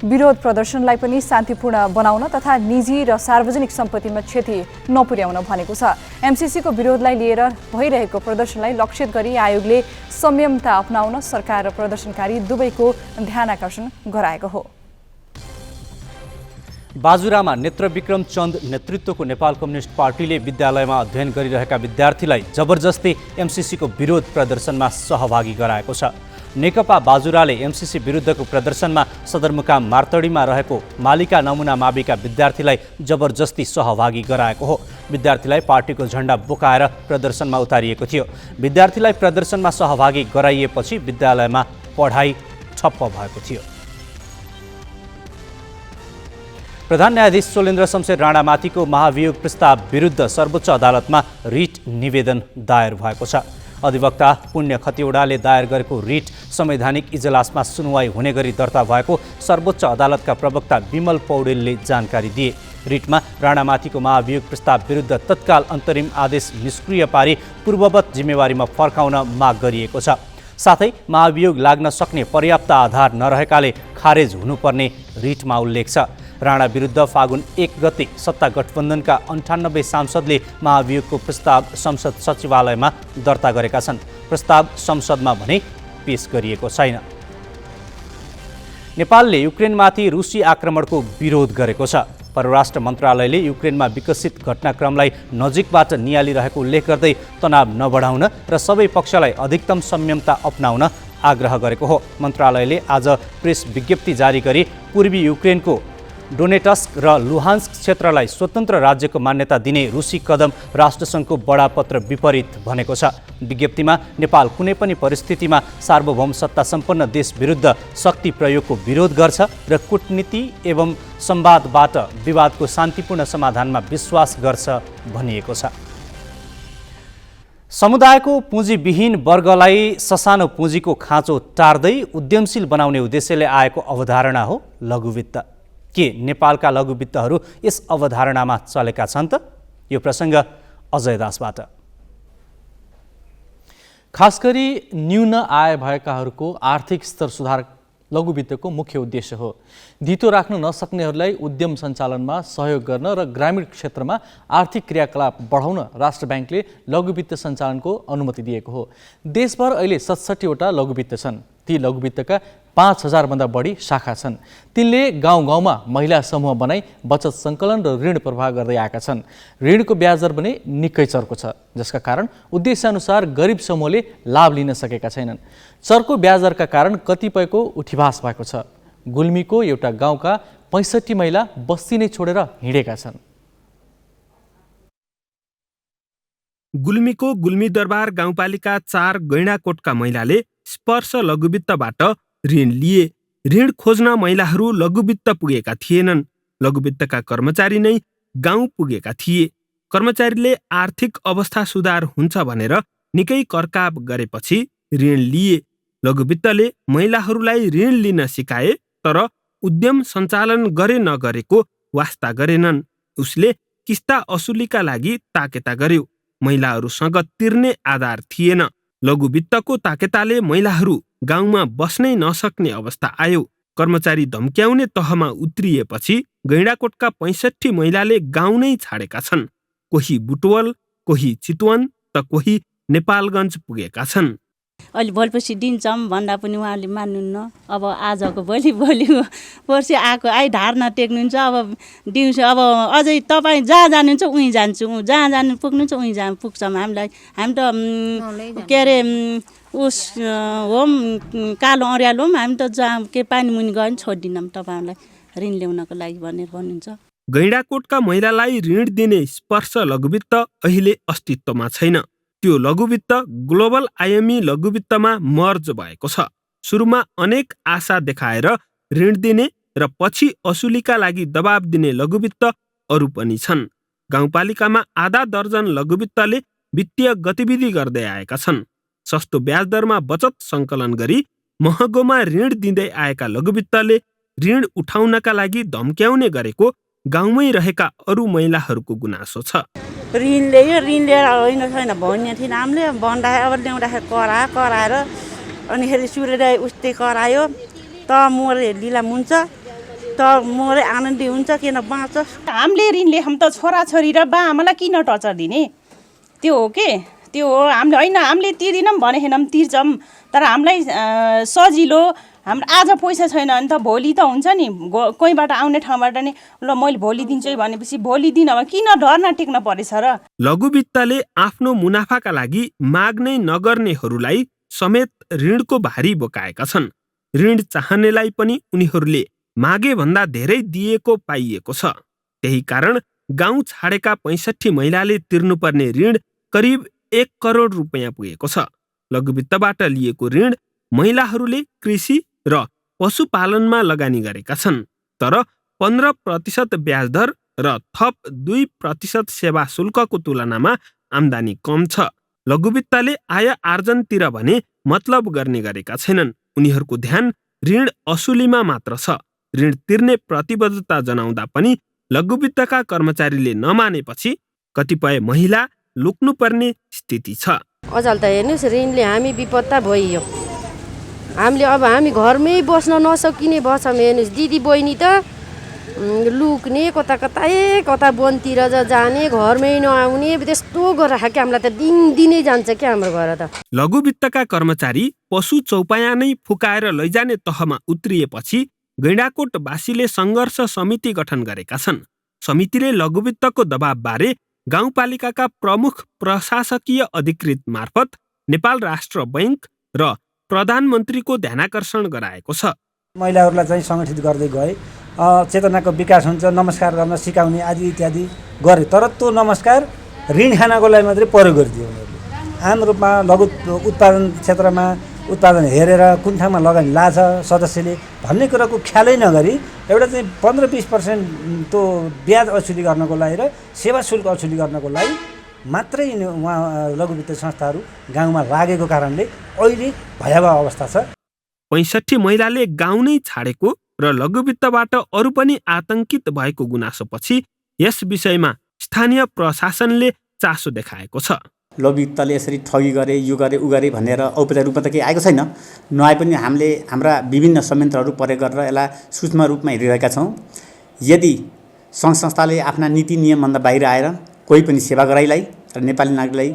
विरोध प्रदर्शनलाई पनि शान्तिपूर्ण बनाउन तथा निजी र सार्वजनिक सम्पत्तिमा क्षति नपुर्याउन भनेको छ। एमसीसीको विरोधलाई लिएर भइरहेको प्रदर्शनलाई लक्षित गरी आयोगले संयमता अपनाउन सरकार र प्रदर्शनकारी दुवैको ध्यानाकर्षण गराएको हो। बाजुरामा नेत्रविक्रम चन्द नेतृत्वको नेपाल कम्युनिस्ट पार्टीले विद्यालयमा अध्ययन गरिरहेका विद्यार्थीलाई जबरजस्ती एमसीसीको विरोध प्रदर्शनमा सहभागी गराएको छ। नेकपा बाजुराले एमसीसी विरुद्धको प्रदर्शनमा सदरमुकाम मार्तडीमा रहेको मालिका नमुना माविका विद्यार्थीलाई जबरजस्ती सहभागी गराएको हो। विद्यार्थीलाई पार्टीको झण्डा बोकाएर प्रदर्शनमा उतारिएको थियो। विद्यार्थीलाई प्रदर्शनमा सहभागी गराइएपछि विद्यालयमा पढाइ ठप्प भएको थियो। प्रधान न्यायाधीश सोलेन्द्र शमशेर राणामाथिको महाभियोग प्रस्ताव विरुद्ध सर्वोच्च अदालतमा रिट निवेदन दायर भएको छ। अधिवक्ता पुण्य खतिवडाले दायर गरेको रिट संवैधानिक इजलासमा सुनवाई हुने गरी दर्ता भएको सर्वोच्च अदालतका प्रवक्ता विमल पौडेलले जानकारी दिए। रिटमा राणामाथिको महाभियोग प्रस्ताव विरुद्ध तत्काल अन्तरिम आदेश निष्क्रिय पारी पूर्ववत जिम्मेवारीमा फर्काउन माग गरिएको छ। साथै महाभियोग लाग्न सक्ने पर्याप्त आधार नरहेकाले खारेज हुनुपर्ने रिटमा उल्लेख छ। राणा विरुद्ध फागुन 1 गते सत्ता गठबन्धनका 98 सांसदले महाभियोगको प्रस्ताव संसद सचिवालयमा दर्ता गरेका छन्। प्रस्ताव संसदमा भने पेश गरिएको छैन। नेपालले युक्रेनमाथि रुसी आक्रमणको विरोध गरेको छ। परराष्ट्र मन्त्रालयले युक्रेनमा विकसित घटनाक्रमलाई नजिकबाट नियालिरहेको उल्लेख गर्दै तनाव नबढाउन र सबै पक्षलाई अधिकतम संयमता अपनाउन आग्रह गरेको हो। मन्त्रालयले आज प्रेस विज्ञप्ति जारी गरी पूर्वी युक्रेनको डोनेटस्क र लुहान्स्क क्षेत्रलाई स्वतन्त्र राज्यको मान्यता दिने रुसी कदम राष्ट्रसङ्घको बडापत्र विपरीत भनेको छ। विज्ञप्तिमा नेपाल कुनै पनि परिस्थितिमा सार्वभौम सत्ता सम्पन्न देश विरुद्ध शक्ति प्रयोगको विरोध गर्छ र कूटनीति एवं संवादबाट विवादको शान्तिपूर्ण समाधानमा विश्वास गर्छ भनिएको छ। समुदायको पुँजीविहीन वर्गलाई ससानो पुँजीको खाँचो टार्दै उद्यमशील बनाउने उद्देश्यले आएको अवधारणा हो लघुवित्त। के नेपालका लघुवित्तहरू यस अवधारणामा चलेका छन् त? यो प्रसङ्ग अजय दासबाट। खास गरी न्यून आय भएकाहरूको आर्थिक स्तर सुधार लघुवित्तको मुख्य उद्देश्य हो। धितो राख्न नसक्नेहरूलाई उद्यम सञ्चालनमा सहयोग गर्न र ग्रामीण क्षेत्रमा आर्थिक क्रियाकलाप बढाउन राष्ट्र ब्याङ्कले लघुवित्त सञ्चालनको अनुमति दिएको हो। देशभर अहिले 67 वटा लघुवित्त छन्। ती लघुवित्तका 5000 भन्दा बढी शाखा छन्। तिनले गाउँ गाउँमा महिला समूह बनाई बचत सङ्कलन र ऋण प्रवाह गर्दै आएका छन्। ऋणको ब्याज दर पनि निकै चर्को छ, जसका कारण उद्देश्यअनुसार गरिब समूहले लाभ लिन सकेका छैनन्। चर्को ब्याज दरका कारण कतिपयको उठिभास भएको छ। गुल्मीको एउटा गाउँका 65 महिला बस्ती नै छोडेर हिँडेका छन्। गुल्मीको गुल्मी दरबार गाउँपालिका 4 गैँडाकोटका महिलाले स्पर्श लघुवित्तबाट ऋण लिए। ऋण खोज्न महिलाहरू लघुवित्त पुगेका थिएनन्। लघुवित्तका कर्मचारी नै गाउँ पुगेका थिए। कर्मचारीले आर्थिक अवस्था सुधार हुन्छ भनेर निकै करकाप गरेपछि ऋण लिए। लघुवित्तले महिलाहरूलाई ऋण लिन सिकाए, तर उद्यम सञ्चालन गरे नगरेको वास्ता गरेनन्। उसले किस्ता असुलीका लागि ताकेता गर्यो। महिलाहरूसँग तिर्ने आधार थिएन। लघुवित्तको ताकेताले महिलाहरू गाउँमा बस्नै नसक्ने अवस्था आयो। कर्मचारी धम्क्याउने तहमा उत्रिएपछि गैँडाकोटका 65 महिलाले गाउँ नै छाडेका छन्। कोही बुटवल, कोही चितवन त कोही नेपालगञ्ज पुगेका छन्। अहिले भोलिपछि दिन्छौँ भन्दा पनि उहाँले मान्नुहुन्न। अब आजको भोलि पर्सि आएको ढाड नटेक्नुहुन्छ। अब दिउँसो अब अझै तपाईँ जहाँ जानुहुन्छ उहीँ जान्छु, जहाँ जानु पुग्नुहुन्छ उहीँ पुग्छौँ। हामी त के अरे उस हो कालो अँड्यालो हामी त जहाँ के पानी मुनि गयो भने छोडिदिनौँ तपाईँहरूलाई ऋण ल्याउनको लागि भनेर भन्नुहुन्छ। गैँडाकोटका महिलालाई ऋण दिने स्पर्श लघुवित्त अहिले अस्तित्वमा छैन। त्यो लघुवित्त ग्लोबल आयामी लघुवित्तमा मर्ज भएको छ। सुरुमा अनेक आशा देखाएर ऋण दिने र पछि असुलीका लागि दबाब दिने लघुवित्त अरू पनि छन्। गाउँपालिकामा आधा दर्जन लघुवित्तले वित्तीय गतिविधि गर्दै आएका छन्। सस्तो ब्याज दरमा बचत सङ्कलन गरी महँगोमा ऋण दिँदै आएका लघुवित्तले ऋण उठाउनका लागि धम्क्याउने गरेको गाउँमै रहेका अरू महिलाहरूको गुनासो छ। ऋण लिएर होइन छैन भन्ने थिएन। हामीले भन्दाखेरि अब ल्याउँदाखेरि कराएर अनिखेरि सूर्यले उस्तै करायो त मोरे लिला हुन्छ त मोरे आनन्दी हुन्छ किन बाँच्छ। हामीले ऋण लेखौँ त छोराछोरी र बा आमालाई किन टर्चर दिने? त्यो हो के? त्यो हो। हामीले होइन हामीले तिर्दिनौँ भनेखेन तिर्छौँ, तर हामीलाई सजिलो। हाम्रो आज पैसा छैन भने त भोलि त हुन्छ नि। कोहीबाट आउने ठाउँबाट नि ल मैले भोलि दिन्छु भनेपछि भोलि दिन अब किन डर नटेक्न परेछ र? लघुवित्तले आफ्नो मुनाफाका लागि माग्नै नगर्नेहरूलाई समेत ऋणको भारी बोकाएका छन्। ऋण चाहनेलाई पनि उनीहरूले मागे भन्दा धेरै दिएको पाइएको छ। त्यही कारण गाउँ छाडेका 65 महिलाले तिर्नुपर्ने ऋण करिब 1 करोड रुपियाँ पुगेको छ। लघुवित्तबाट लिएको ऋण महिलाहरूले कृषि र पशुपालनमा लगानी गरेका छन्, तर 15% ब्याज दर र थप 2% सेवा शुल्कको तुलनामा आम्दानी कम छ। लघुवित्तले आय आर्जनतिर भने मतलब गर्ने गरेका छैनन्। उनीहरूको ध्यान ऋण असुलीमा मात्र छ। ऋण तिर्ने प्रतिबद्धता जनाउँदा पनि लघुवित्तका कर्मचारीले नमानेपछि कतिपय महिला लुक्नुपर्ने स्थिति छ। अझाल त हेर्नुहोस्, ऋणले हामी विपत्ता भइयो। हामी घरमै बस्न नसकिने भएछ। हेर्नुहोस्, दिदी बहिनी त लुक्ने, कता वनतिर जाने, घरमै नआउने, त्यस्तो गरेर क्या हामीलाई त दिनै जान्छ क्या हाम्रो घर त। लघुवित्तका कर्मचारी पशु चौपाया नै फुकाएर लैजाने तहमा उत्रिएपछि गैंडाकोटवासीले सङ्घर्ष समिति गठन गरेका छन्। समितिले लघुवित्तको दबावबारे गाउँपालिकाका प्रमुख प्रशासकीय अधिकृत मार्फत नेपाल राष्ट्र बैंक र प्रधानमन्त्रीको ध्यानाकर्षण गराएको छ। महिलाहरूलाई चाहिँ सङ्गठित गर्दै गए, चेतनाको विकास हुन्छ, नमस्कार गर्न सिकाउने आदि इत्यादि गरे। तर त्यो नमस्कार ऋण खानको लागि मात्रै प्रयोग गरिदियो उनीहरूले। आम रूपमा लघु उत्पादन क्षेत्रमा उत्पादन हेरेर कुन ठाउँमा लगानी लाछ सदस्यले भन्ने कुराको ख्यालै नगरी एउटा चाहिँ 15-20% त्यो ब्याज असुली गर्नको लागि र सेवा शुल्क असुली गर्नको लागि मात्रै उहाँ लघुवित्त संस्थाहरू गाउँमा लागेको कारणले अहिले भयावह अवस्था छ। 65 महिलाले गाउँ नै छाडेको र लघुवित्तबाट अरू पनि आतंकित भएको गुनासोपछि यस विषयमा स्थानीय प्रशासनले चासो देखाएको छ। लघुवित्तले यसरी ठगी गरे, यो गरे, उ गरे भनेर औपचारिक रूपमा त केही आएको छैन। नआए पनि हामीले हाम्रा विभिन्न संयन्त्रहरू प्रयोग गरेर यसलाई सूक्ष्म रूपमा हेरिरहेका छौँ। यदि सङ्घ संस्थाले आफ्ना नीति नियमभन्दा बाहिर आएर कोही पनि सेवा गराइलाई र नेपाली नागरिकलाई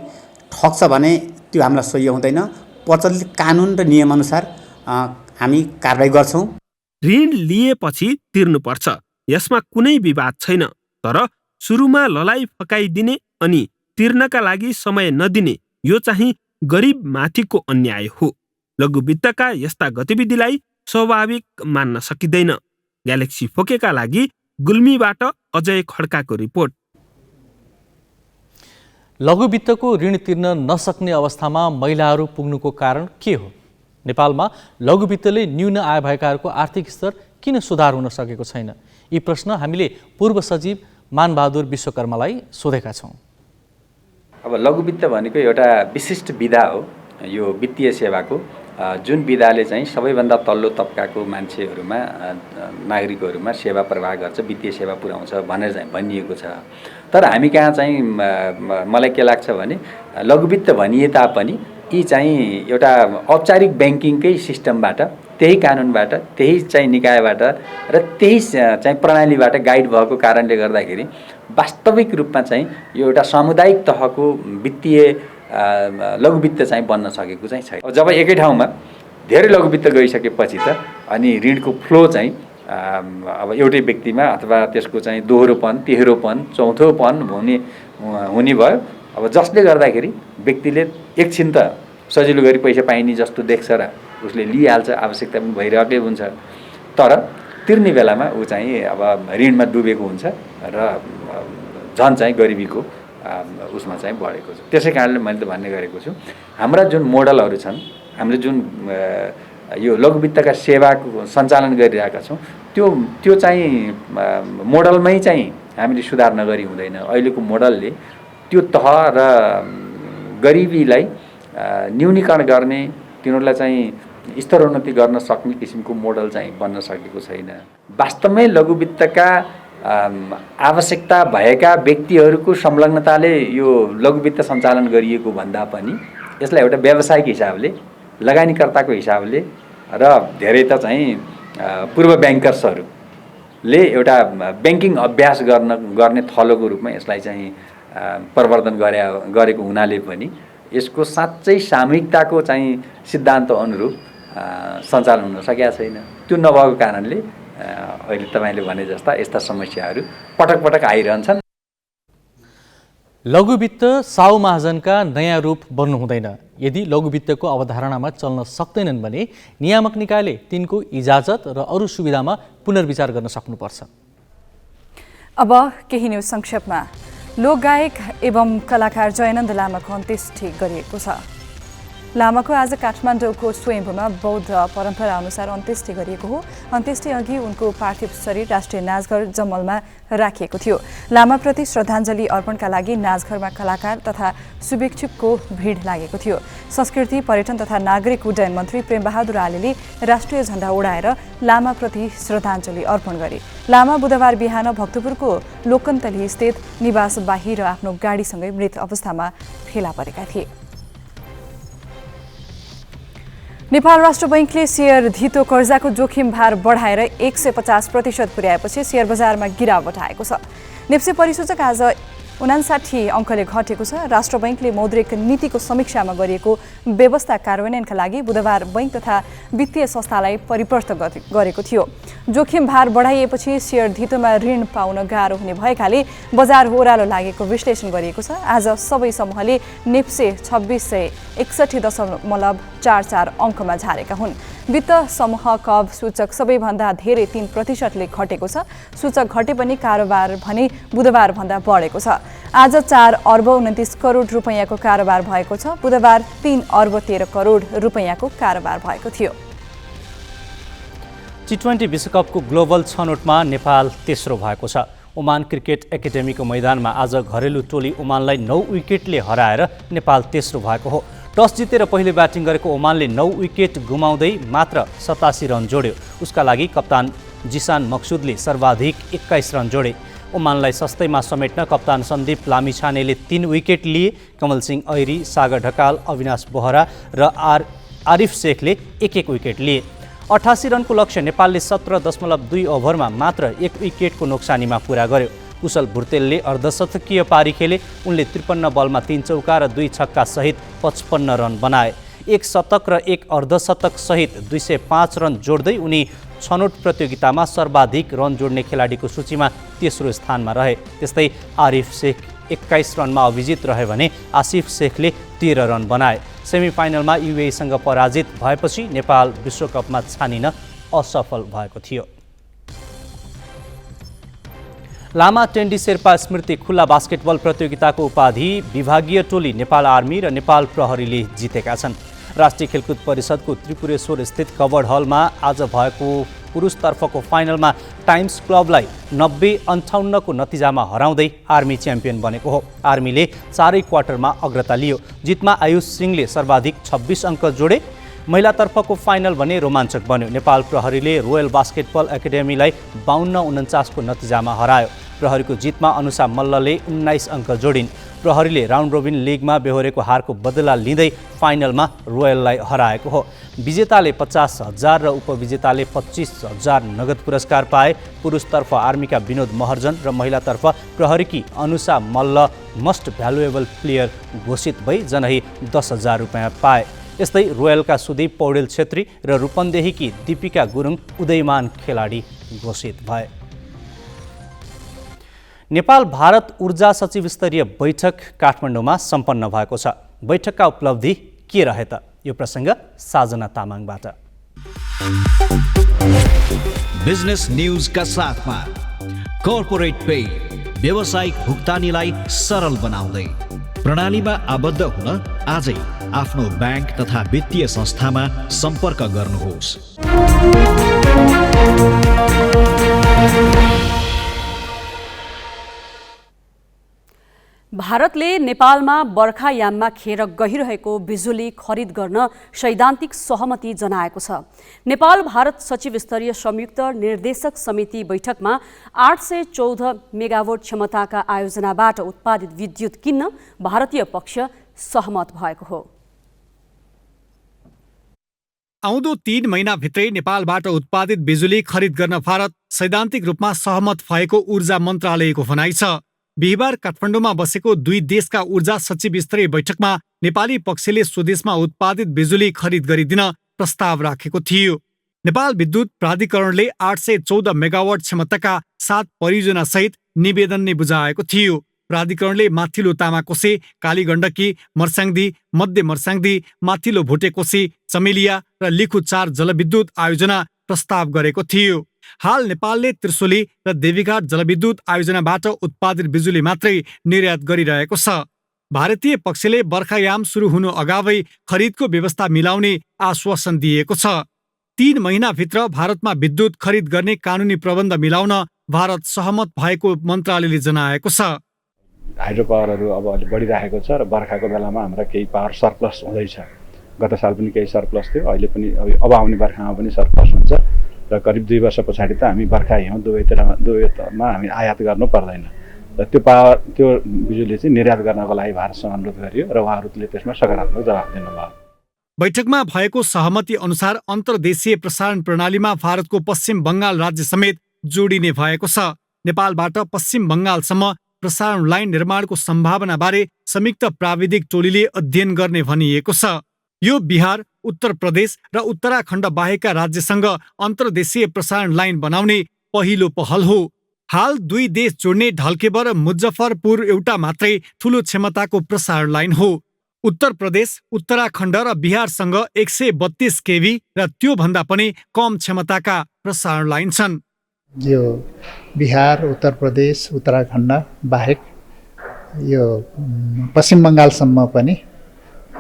ठग्छ भने त्यो हामीलाई सही हुँदैन। प्रचलित कानुन र नियमअनुसार हामी कारबाही गर्छौँ। ऋण लिएपछि तिर्नुपर्छ, यसमा कुनै विवाद छैन। तर सुरुमा ललाई फकाइदिने अनि तिर्नका लागि समय नदिने यो चाहिँ गरिब माथिको अन्याय हो। लघुवित्तका यस्ता गतिविधिलाई स्वाभाविक मान्न सकिँदैन। ग्यालेक्सी फोकेका लागि गुल्मीबाट अजय खड्काको रिपोर्ट। लघुवित्तको ऋण तिर्न नसक्ने अवस्थामा महिलाहरू पुग्नुको कारण के हो? नेपालमा लघुवित्तले न्यून आय भएकाहरूको आर्थिक स्तर किन सुधार हुन सकेको छैन? यी प्रश्न हामीले पूर्व सचिव मानबहादुर विश्वकर्मालाई सोधेका छौँ। अब लघुवित्त भनेको एउटा विशिष्ट विधा हो यो वित्तीय सेवाको, जुन विधाले चाहिँ सबैभन्दा तल्लो तबकाको मान्छेहरूमा, नागरिकहरूमा सेवा प्रवाह गर्छ, वित्तीय सेवा पुर्याउँछ भनेर चाहिँ भनिएको छ। तर हामी कहाँ चाहिँ मलाई के लाग्छ भने लघुवित्त भनिए तापनि यी चाहिँ एउटा औपचारिक ब्याङ्किङकै सिस्टमबाट, त्यही कानुनबाट, त्यही चाहिँ निकायबाट र त्यही चाहिँ प्रणालीबाट गाइड भएको कारणले गर्दाखेरि वास्तविक रूपमा चाहिँ यो एउटा सामुदायिक तहको वित्तीय लघुवित्त चाहिँ बन्न सकेको चाहिँ छैन। जब एकै ठाउँमा धेरै लघुवित्त गइसकेपछि त अनि ऋणको फ्लो चाहिँ अब एउटै व्यक्तिमा अथवा त्यसको चाहिँ दोहोरोपन, तेह्रोपन, चौथोपन हुने भयो। अब जसले गर्दाखेरि व्यक्तिले एकछिन त सजिलो गरी पैसा पाइने जस्तो देख्छ र उसले लिइहाल्छ, आवश्यकता पनि भइरहेकै हुन्छ। तर तिर्ने बेलामा ऊ चाहिँ अब ऋणमा डुबेको हुन्छ र झन् चाहिँ गरिबीको उसमा चाहिँ बढेको छ। त्यसै कारणले मैले त भन्ने गरेको छु, हाम्रा जुन मोडलहरू छन्, हामीले जुन यो लघुवित्तका सेवाको सञ्चालन गरिरहेका छौँ, त्यो चाहिँ मोडलमै चाहिँ हामीले सुधार नगरी हुँदैन। अहिलेको मोडलले त्यो तह र गरिबीलाई न्यूनीकरण गर्ने, तिनीहरूलाई चाहिँ स्तरोन्नति गर्न सक्ने किसिमको मोडल चाहिँ बन्न सकेको छैन। वास्तवमै लघुवित्तका आवश्यकता भएका व्यक्तिहरूको संलग्नताले यो लघुवित्त सञ्चालन गरिएको भन्दा पनि यसलाई एउटा व्यावसायिक हिसाबले, लगानीकर्ताको हिसाबले र धेरै त चाहिँ पूर्व ब्याङ्कर्सहरूले एउटा ब्याङ्किङ अभ्यास गर्ने थलोको रूपमा यसलाई चाहिँ प्रवर्धन गरेको हुनाले पनि यसको साँच्चै सामूहिकताको चाहिँ सिद्धान्त अनुरूप सञ्चालन हुन सकेका छैन। त्यो नभएको कारणले अहिले तपाईँले भने जस्ता यस्ता समस्याहरू पटक पटक आइरहन्छन्। लघुवित्त साउ महाजनका नयाँ रूप बन्नु हुँदैन। यदि लघुवित्तको अवधारणामा चल्न सक्दैनन् भने नियामक निकायले तिनको इजाजत र अरू सुविधामा पुनर्विचार गर्न सक्नुपर्छ। अब केही न्युज संक्षेपमा। लोकगायक एवं कलाकार जयनन्द लामाको अन्त्येष्टि गरिएको छ। लामाको आज काठमाडौँको स्वयम्भूमा बौद्ध परम्परा अनुसार अन्त्येष्टि गरिएको हो। अन्त्येष्टि अघि उनको पार्थिव शरीर राष्ट्रिय नाचघर जमलमा राखिएको थियो। लामाप्रति श्रद्धाञ्जली अर्पणका लागि नाचघरमा कलाकार तथा शुभेच्छुकको भिड लागेको थियो। संस्कृति, पर्यटन तथा नागरिक उड्डयन मन्त्री प्रेमबहादुर आलेले राष्ट्रिय झण्डा उडाएर लामाप्रति श्रद्धाञ्जली अर्पण गरे। लामा बुधबार बिहान भक्तपुरको लोकन्तली स्थित निवास बाहिर आफ्नो गाडीसँगै मृत अवस्थामा फेला परेका थिए। नेपाल राष्ट्र बैंकले शेयर धितो कर्जाको जोखिम भार बढाएर 150% पुर्याएपछि शेयर बजारमा गिरावट आएको छ। नेप्से परिसूचक आज 59 अङ्कले घटेको छ। राष्ट्र बैंकले मौद्रिक नीतिको समीक्षामा गरिएको व्यवस्था कार्यान्वयनका लागि बुधबार बैंक तथा वित्तीय संस्थालाई परिपत्र गरेको थियो। जोखिम भार बढाइएपछि शेयर धितोमा ऋण पाउन गाह्रो हुने भएकाले बजार ओह्रालो लागेको विश्लेषण गरिएको छ। आज सबै समूहले नेप्से 2661.44 अङ्कमा झारेका हुन्। वित्त समूह कब सूचक सबैभन्दा धेरै 3%ले घटेको छ। सूचक घटे पनि कारोबार भने बुधबार भन्दा बढेको छ। आज 4 अर्ब 29 करोड रुपैयाँको कारोबार भएको छ। बुधबार 3 अर्ब 13 करोड रुपैयाँको कारोबार भएको थियो। T20 विश्वकपको ग्लोबल छनौटमा नेपाल तेस्रो भएको छ। ओमान क्रिकेट एकाडेमीको मैदानमा आज घरेलु टोली ओमानलाई 9 विकेटले हराएर नेपाल तेस्रो भएको हो। टस जितेर पहिले ब्याटिङ गरेको ओमानले 9 विकेट गुमाउँदै मात्र 87 रन जोड्यो। उसका लागि कप्तान जिसान मक्सुदले सर्वाधिक 21 रन जोडे। ओमानलाई सस्तैमा समेट्न कप्तान सन्दीप लामिछानेले 3 विकेट लिए। कमल सिंह ऐरी, सागर ढकाल, अविनाश बोहरा र आरिफ शेखले 1-1 विकेट लिए। 88 रनको लक्ष्य नेपालले 17.2 ओभरमा मात्र 1 विकेटको नोक्सानीमा पुरा गर्यो। कुशल भुर्तेलले अर्धशतकीय पारी खेले। उनले 53 बलमा 3 चौका र 2 छक्का सहित 55 रन बनाए। 1 शतक र 1 अर्धशतक सहित 205 रन जोड्दै उनी छनौट प्रतियोगितामा सर्वाधिक रन जोड्ने खेलाडीको सूचीमा तेस्रो स्थानमा रहे। त्यस्तै आरिफ शेख 21 रनमा अभिजित रहे भने आसिफ शेखले 13 रन बनाए। सेमिफाइनलमा युएईसँग पराजित भएपछि नेपाल विश्वकपमा छानिन असफल भएको थियो। लामा टेन्डी शेर्पा स्मृति खुल्ला बास्केटबल प्रतियोगिताको उपाधि विभागीय टोली नेपाल आर्मी र नेपाल प्रहरीले जितेका छन्। राष्ट्रिय खेलकुद परिषदको त्रिपुरेश्वर स्थित कवर्ड हलमा आज भएको पुरुषतर्फको फाइनलमा टाइम्स क्लबलाई 90-58 को नतिजामा हराउँदै आर्मी च्याम्पियन बनेको हो। आर्मीले 4 क्वार्टरमा अग्रता लियो। जितमा आयुष सिंहले सर्वाधिक 26 अङ्क जोडे। महिलातर्फको फाइनल भने रोमाञ्चक बन्यो। नेपाल प्रहरीले रोयल बास्केटबल एकाडेमीलाई 52-49 को नतिजामा हरायो। प्रहरीको जितमा अनुषा मल्लले 19 अङ्क जोडिन्। प्रहरीले राउन्ड रोबिन लिगमा बेहोरेको हारको बदला लिँदै फाइनलमा रोयललाई हराएको हो। विजेताले 50,000 र उपविजेताले 25,000 नगद पुरस्कार पाए। पुरुषतर्फ आर्मीका विनोद महर्जन र महिलातर्फ प्रहरीकी Anusha Malla most valuable player घोषित भई जनही 10,000 रुपियाँ पाए। यस्तै रोयलका सुदीप पौडेल छेत्री र रूपन्देहीकी दीपिका गुरुङ उदयमान खेलाडी घोषित भए। नेपाल भारत ऊर्जा सचिव स्तरीय बैठक काठमाडौँमा सम्पन्न भएको छ। बैठकका उपलब्धि के रहे त? यो प्रसङ्ग साजना तामाङबाट। बिजनेस न्यूजका साथमा कर्पोरेट पे व्यावसायिक भुक्तानीलाई सरल बनाउँदै प्रणालीमा आबद्ध हुन आजै आफ्नो ब्याङ्क तथा वित्तीय संस्थामा सम्पर्क गर्नुहोस्। भारतले नेपालमा बर्खायाममा खेर गइरहेको बिजुली खरिद गर्न सैद्धान्तिक सहमति जनाएको छ। नेपाल भारत सचिव स्तरीय संयुक्त निर्देशक समिति बैठकमा 814 मेगावाट क्षमताका आयोजनाबाट उत्पादित विद्युत किन्न भारतीय पक्ष सहमत भएको हो। आउँदो 3 महिनाभित्रै नेपालबाट उत्पादित बिजुली खरिद गर्न भारत सैद्धान्तिक रूपमा सहमत भएको ऊर्जा मन्त्रालयको भनाइ छ। बिहिबार काठमाडौँमा बसेको 2 देशका ऊर्जा सचिव स्तरीय बैठकमा नेपाली पक्षले स्वदेशमा उत्पादित बिजुली खरिद गरिदिन प्रस्ताव राखेको थियो। नेपाल विद्युत प्राधिकरणले 814 मेगावाट क्षमताका 7 परियोजना सहित निवेदन नै बुझाएको थियो। प्राधिकरणले माथिल्लो तामाकोशी, कालीगण्डकी, मर्स्याङ्दी, मध्य मर्स्याङ्दी, माथिल्लो भुटेकोशी, चमेलिया र लिखु 4 जलविद्युत आयोजना प्रस्ताव गरेको थियो। हाल नेपालले त्रिशुली र देवीघाट जलविद्युत आयोजनाबाट उत्पादित बिजुली मात्रै निर्यात गरिरहेको छ। भारतीय पक्षले बर्खायाम सुरु हुनु अगावै खरिदको व्यवस्था मिलाउने आश्वासन दिएको छ। 3 महिनाभित्र भारतमा विद्युत खरिद गर्ने कानुनी प्रबन्ध मिलाउन भारत सहमत भएको मन्त्रालयले जनाएको छ। हाइड्रो पावरहरू अब अलि बढिरहेको छ र बर्खाको बेलामा हाम्रा केही पावर सरप्लस हुँदैछ। गत साल पनि केही सरप्लस थियो, अहिले पनि अब आउने बर्खामा पनि सरप्लस हुन्छ र करिब 2 वर्ष पछाडि त हामी बर्खा हिउँ दुवैमा हामी आयात गर्नु पर्दैन र त्यो बिजुली चाहिँ निर्यात गर्नको लागि भारतसँग अनुरोध गरियो र उहाँहरूले त्यसमा सकारात्मक जवाफ दिनुभयो। बैठकमा भएको सहमति अनुसार अन्तर्देशीय प्रसारण प्रणालीमा भारतको पश्चिम बङ्गाल राज्य समेत जोडिने भएको छ। नेपालबाट पश्चिम बङ्गालसम्म प्रसारण लाइन निर्माणको सम्भावनाबारे संयुक्त प्राविधिक टोलीले अध्ययन गर्ने भनिएको छ। यो बिहार, उत्तर प्रदेश र उत्तराखण्ड बाहेकका राज्यसँग अन्तर्देशीय प्रसारण लाइन बनाउने पहिलो पहल हो। हाल 2 देश जोड्ने ढल्केबर र मुजफ्फरपुर एउटा मात्रै ठूलो क्षमताको प्रसारण लाइन हो। उत्तर प्रदेश, उत्तराखण्ड र बिहारसँग 132 केभी र त्यो भन्दा पनि कम क्षमताका प्रसारण लाइन छन्। यो बिहार, उत्तर प्रदेश, उत्तराखण्ड बाहेक यो पश्चिम बङ्गालसम्म पनि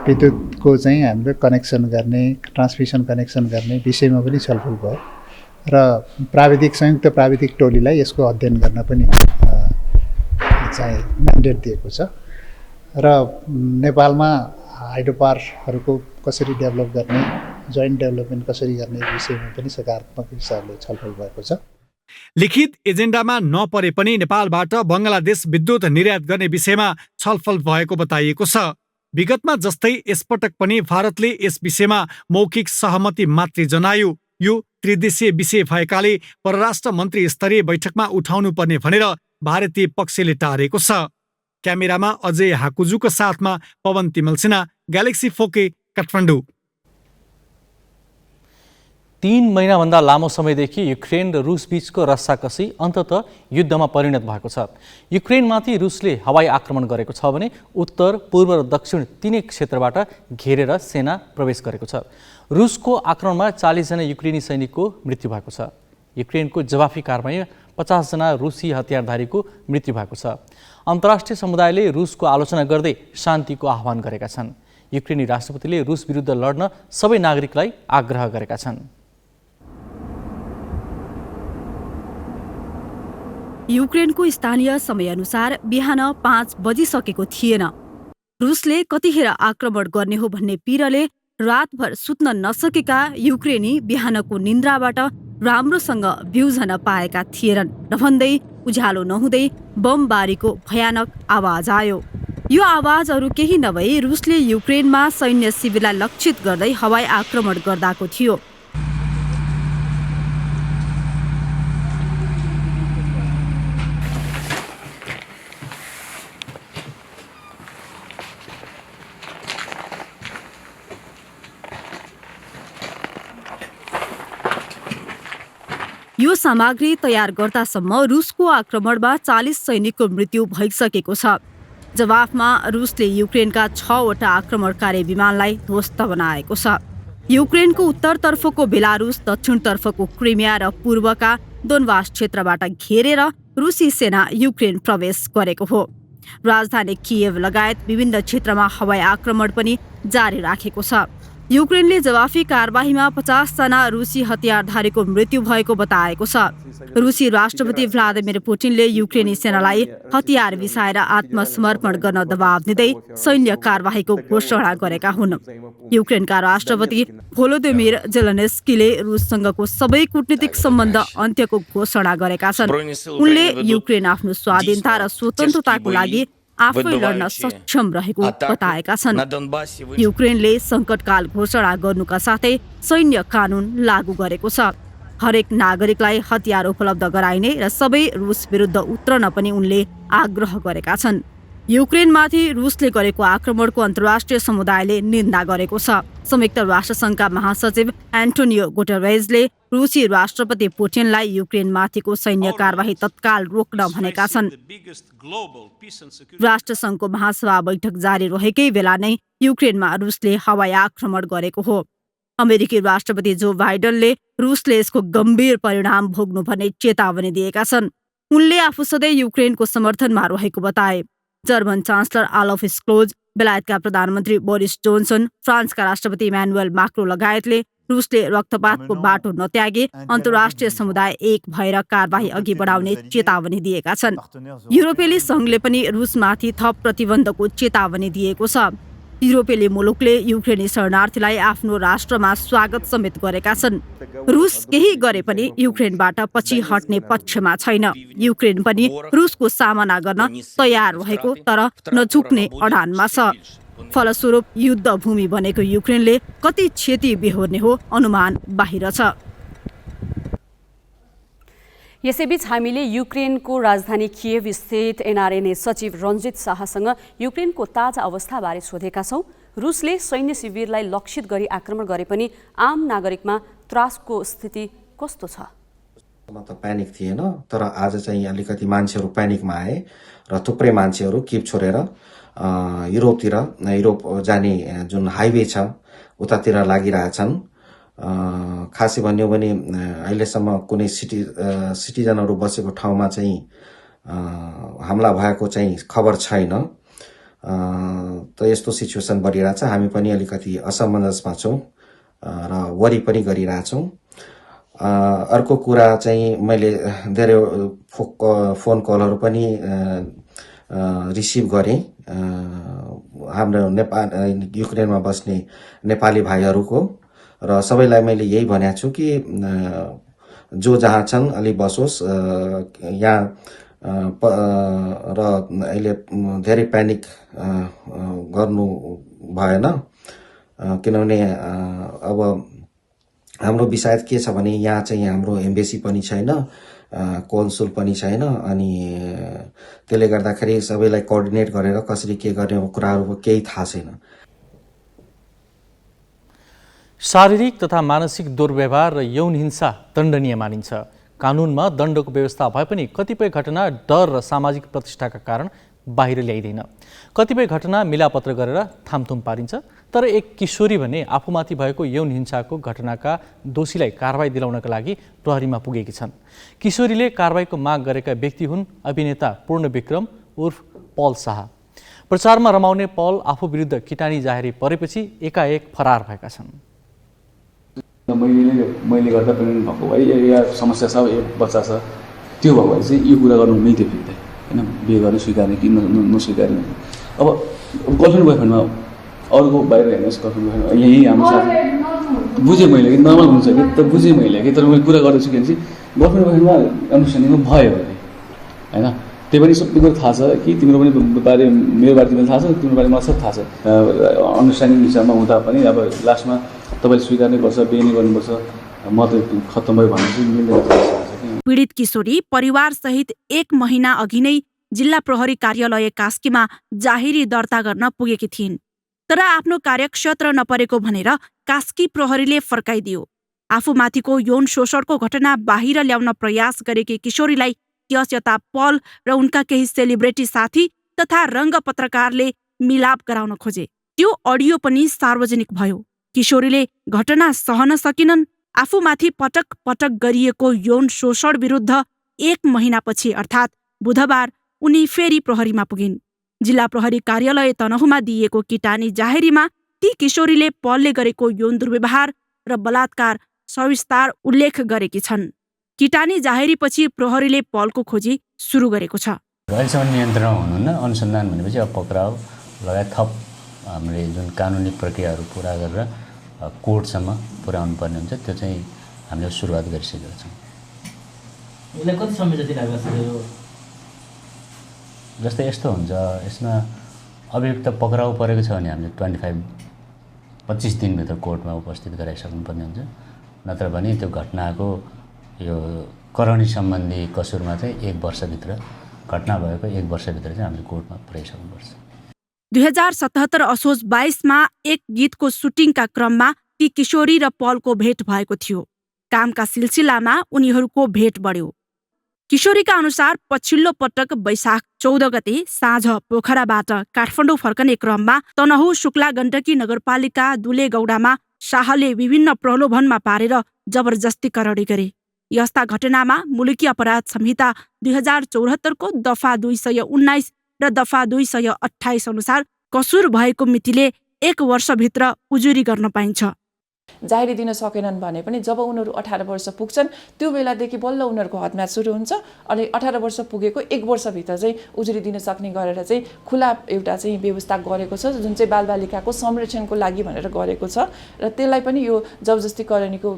विद्युतको चाहिँ हामीले कनेक्सन गर्ने, ट्रान्समिसन कनेक्सन गर्ने विषयमा पनि छलफल भयो र संयुक्त प्राविधिक टोलीलाई यसको अध्ययन गर्न पनि चाहिँ म्यान्डेट दिएको छ र नेपालमा हाइड्रो पावरहरूको कसरी डेभलप गर्ने, जोइन्ट डेभलपमेन्ट कसरी गर्ने विषयमा पनि सकारात्मक हिसाबले छलफल भएको छ। लिखित एजेन्डामा नपरे पनि नेपालबाट बङ्गलादेश विद्युत निर्यात गर्ने विषयमा छलफल भएको बताइएको छ। विगतमा जस्तै यसपटक पनि भारतले यस विषयमा मौखिक सहमति मात्रै जनायो। यो त्रिदेशीय विषय भएकाले परराष्ट्र मन्त्री स्तरीय बैठकमा उठाउनु पर्ने भनेर भारतीय पक्षले टारेको छ। क्यामेरामा अजय हाकुजुको साथमा पवन तिमल सिन्हा, ग्यालेक्सी 4K, काठमाडौँ। 3 महिनाभन्दा लामो समयदेखि युक्रेन र रुस बीचको रस्साकसी अन्ततः युद्धमा परिणत भएको छ। युक्रेनमाथि रुसले हवाई आक्रमण गरेको छ भने उत्तर, पूर्व र दक्षिण तीनै क्षेत्रबाट घेरेर सेना प्रवेश गरेको छ। रुसको आक्रमणमा 40 जना युक्रेनी सैनिकको मृत्यु भएको छ। युक्रेनको जवाफी कारबाहीमा 50 जना रुसी हतियारधारीको मृत्यु भएको छ। अन्तर्राष्ट्रिय समुदायले रुसको आलोचना गर्दै शान्तिको आह्वान गरेका छन्। युक्रेनी राष्ट्रपतिले रुस विरुद्ध लड्न सबै नागरिकलाई आग्रह गरेका छन्। युक्रेनको स्थानीय समयअनुसार बिहान 5 बजिसकेको थिएन। रुसले कतिखेर आक्रमण गर्ने हो भन्ने पिरले रातभर सुत्न नसकेका युक्रेनी बिहानको निन्द्राबाट राम्रोसँग बिउझन पाएका थिएनन् र भन्दै उज्यालो नहुँदै बमबारीको भयानक आवाज आयो। यो आवाज अरू केही नभई रुसले युक्रेनमा सैन्य शिविरलाई लक्षित गर्दै हवाई आक्रमण गर्दाको थियो। यो सामग्री तयार गर्दासम्म रुसको आक्रमणमा 40 सैनिकको मृत्यु भइसकेको छ। जवाफमा रुसले युक्रेनका 6वटा आक्रमणकारी विमानलाई ध्वस्त बनाएको छ। युक्रेनको उत्तरतर्फको बेलारुस, दक्षिणतर्फको क्रिमिया र पूर्वका दोनबास क्षेत्रबाट घेरेर रुसी सेना युक्रेन प्रवेश गरेको हो। राजधानी कियेभ लगायत विभिन्न क्षेत्रमा हवाई आक्रमण पनि जारी राखेको छ। युक्रेनले जवाफी कारबाहीमा 50 जना रुसी हतियारधारीको मृत्यु भएको बताएको छ। रुसी राष्ट्रपति भ्लादिमिर पुटिनले युक्रेनी सेनालाई हतियार बिसाएर आत्मसमर्पण गर्न दबाब दिँदै सैन्य कारबाहीको घोषणा गरेका हुन्। युक्रेनका राष्ट्रपति भोलोदिमिर जेलेन्स्कीले रुससँगको सबै कूटनीतिक सम्बन्ध अन्त्यको घोषणा गरेका छन्। उनले युक्रेन आफ्नो स्वाधीनता र स्वतन्त्रताको लागि आफै लड्न सक्षम रहेको बताएका छन्। युक्रेनले सङ्कटकाल घोषणा गर्नुका साथै सैन्य कानुन लागू गरेको छ। हरेक नागरिकलाई हतियार उपलब्ध गराइने र सबै रुस विरुद्ध उत्रन पनि उनले आग्रह गरेका छन्। युक्रेनमाथि रुसले गरेको आक्रमणको अन्तर्राष्ट्रिय समुदायले निन्दा गरेको छ। संयुक्त राष्ट्रसङ्घका महासचिव एन्टोनियो गुटेरेजले रुसी राष्ट्रपति पुटिनलाई युक्रेनमाथिको सैन्य कारबाही तत्काल रोक्न भनेका छन्। राष्ट्रसङ्घको महासभा बैठक जारी रहेकै बेला नै युक्रेनमा रुसले हवाई आक्रमण गरेको हो। अमेरिकी राष्ट्रपति जो बाइडनले रुसले यसको गम्भीर परिणाम भोग्नु भन्ने चेतावनी दिएका छन्। उनले आफू सधैँ युक्रेनको समर्थनमा रहेको बताए। जर्मन चान्सलर आलोफ स्क्लोज, बेलायतका प्रधानमन्त्री बोरिस जोन्सन, फ्रान्सका राष्ट्रपति इमानुएल माक्रो लगायतले रुसले रक्तपातको बाटो नत्यागे अन्तर्राष्ट्रिय समुदाय एक भएर कारबाही अघि बढाउने चेतावनी दिएका छन्। युरोपेली संघले पनि रुसमाथि थप प्रतिबन्धको चेतावनी दिएको छ। युरोपेली मुलुकले युक्रेनी शरणार्थीलाई आफ्नो राष्ट्रमा स्वागत समेत गरेका छन्। रुस केही गरे पनि युक्रेनबाट पछि हट्ने पक्षमा छैन। युक्रेन पनि रुसको सामना गर्न तयार रहेको तर नझुक्ने अडानमा छ। फलस्वरूप युद्ध भूमि बनेको युक्रेनले कति क्षति बेहोर्ने हो अनुमान बाहिर छ। यसैबीच हामीले युक्रेनको राजधानी कियेभ स्थित एनआरएनए सचिव रञ्जित शाहसँग युक्रेनको ताजा अवस्थाबारे सोधेका छौँ। रुसले सैन्य शिविरलाई लक्षित गरी आक्रमण गरे पनि आम नागरिकमा त्रासको स्थिति कस्तो छ? त प्यानिक थिएन, तर आज चाहिँ अलिकति मान्छेहरू प्यानिकमा आए र थुप्रै मान्छेहरू कियेभ छोडेर युरोप जाने जुन हाइवे छ उतातिर लागिरहेछन्। खासै भन्यो भने अहिलेसम्म कुनै सिटिजनहरू बसेको ठाउँमा चाहिँ हमला भएको चाहिँ खबर छैन। त यस्तो सिचुएसन बढिरहेछ। हामी पनि अलिकति असमञ्जसमा छौँ र वरि पनि गरिरहेछौँ। अर्को कुरा चाहिँ मैले धेरै फोन कलहरू पनि रिसिभ गरेँ हाम्रो युक्रेनमा बस्ने नेपाली भाइहरूको, र सबैलाई मैले यही भनेको छु कि जो जहाँ छन् अलि बसोस् यहाँ र अहिले धेरै प्यानिक गर्नु भएन। किनभने अब हाम्रो विषय के छ भने यहाँ चाहिँ हाम्रो एम्बेसी पनि छैन, कन्सुल पनि छैन, अनि त्यसले गर्दाखेरि सबैलाई कोअर्डिनेट गरेर कसरी के गर्ने कुराहरू केही थाहा छैन। शारीरिक तथा मानसिक दुर्व्यवहार र यौन हिंसा दण्डनीय मानिन्छ। कानुनमा दण्डको व्यवस्था भए पनि कतिपय घटना डर र सामाजिक प्रतिष्ठाका कारण बाहिर ल्याइँदैन। कतिपय घटना मिलापत्र गरेर थामथुम पारिन्छ। तर एक किशोरी भने आफूमाथि भएको यौन हिंसाको घटनाका दोषीलाई कारबाही दिलाउनका लागि प्रहरीमा पुगेकी छन्। किशोरीले कारबाहीको माग गरेका व्यक्ति हुन् अभिनेता पूर्ण विक्रम उर्फ पल शाह। प्रचारमा रमाउने पल आफू विरुद्ध किटानी जाहेरी परेपछि एकाएक फरार भएका छन्। मैले गर्दा प्रेग्नेन्ट भएको है या समस्या छ, एक बच्चा छ, त्यो भयो भने चाहिँ यो कुरा गर्नु हुँदै थियो फेरि होइन, बिहे गर्नु स्वीकार्ने कि नस्वीकार्ने। अब गर्लफ्रेन्ड बोयफ्रेन्डमा अरूको बाहिर हेर्नुहोस्, गर्लफ्रेन्ड बोयफ्रेन्ड यहीँ हाम्रो साथ बुझेँ मैले कि नर्मल हुन्छ कि, तर बुझेँ मैले कि, तर मैले कुरा गर्दैछु कि चाहिँ गर्लफ्रेन्ड बोयफ्रेन्डमा अन्डरस्ट्यान्डिङमा भयो भने होइन, त्यही पनि सबै कुरो थाहा छ कि तिम्रो पनि बारे मेरो बारे तिमीलाई थाहा छ, तिम्रो बारे मलाई सब थाहा छ। अन्डरस्ट्यान्डिङ हिसाबमा हुँदा पनि अब लास्टमा तपाईँले स्वीकार्नै पर्छ, बिहे नै गर्नुपर्छ, म त खत्तम भयो भने चाहिँ मिल्ने। पीडित किशोरी परिवारसहित 1 महिना अघि नै जिल्ला प्रहरी कार्यालय कास्कीमा जाहेरी दर्ता गर्न पुगेकी थिइन्। तर आफ्नो कार्यक्षेत्र नपरेको भनेर कास्की प्रहरीले फर्काइदियो। आफूमाथिको यौन शोषणको घटना बाहिर ल्याउन प्रयास गरेकी किशोरीलाई यता पल र उनका केही सेलिब्रेटी साथी तथा रङ्ग पत्रकारले मिलाप गराउन खोजे। त्यो अडियो पनि सार्वजनिक भयो। किशोरीले घटना सहन सकिनन्। आफूमाथि पटक पटक गरिएको यौन शोषण विरुद्ध 1 महिनापछि अर्थात् बुधबार उनी फेरि प्रहरीमा पुगिन्। जिल्ला प्रहरी कार्यालय तनहुमा दिएको किटानी जाहेरीमा ती किशोरीले पलले गरेको यौन दुर्व्यवहार र बलात्कार सविस्तार उल्लेख गरेकी छन्। किटानी जाहेरीपछि प्रहरीले पलको खोजी सुरु गरेको छ। अहिलेसम्म नियन्त्रणमा हुनुहुन्न। अनुसन्धान भनेपछि अब पक्राउ लगायत थप हामीले जुन कानुनी प्रक्रियाहरू पुरा गरेर कोर्टसम्म पुर्याउनु पर्ने हुन्छ, त्यो चाहिँ हामीले सुरुवात गरिसकेका छौँ। यसलाई कति समय जति लाग्छ? जस्तै यस्तो हुन्छ, यसमा अभियुक्त पक्राउ परेको छ भने हामीले 25 दिनभित्र कोर्टमा उपस्थित गराइसक्नुपर्ने हुन्छ। नत्र भने त्यो घटनाको यो करणी सम्बन्धी कसुरमा चाहिँ 1 वर्षभित्र, घटना भएको 1 वर्षभित्र चाहिँ हामीले कोर्टमा पुर्याइसक्नुपर्छ। 2077 असोज 22मा एक गीतको सुटिङका क्रममा ती किशोरी र पलको भेट भएको थियो। कामका सिलसिलामा उनीहरूको भेट बढ्यो। किशोरीका अनुसार पछिल्लो पटक वैशाख 14 गते साँझ पोखराबाट काठमाडौँ फर्कने क्रममा तनहुँ शुक्ला गण्डकी नगरपालिका दुलेगौडामा शाहले विभिन्न प्रलोभनमा पारेर जबरजस्ती करडी गरे। यस्ता घटनामा मुलुकी अपराध संहिता 2074 को दफा 219 र दफा 228 अनुसार कसुर भएको मितिले 1 वर्षभित्र उजुरी गर्न पाइन्छ। जाहेरी दिन सकेनन् भने पनि जब उनीहरू 18 वर्ष पुग्छन् त्यो बेलादेखि बल्ल उनीहरूको हदम्याद सुरु हुन्छ। अनि 18 वर्ष पुगेको 1 वर्षभित्र चाहिँ उजुरी दिन सक्ने गरेर चाहिँ खुला एउटा चाहिँ व्यवस्था गरेको छ, जुन चाहिँ बालबालिकाको संरक्षणको लागि भनेर गरेको छ। र त्यसलाई पनि यो जबरजस्तीकरणीको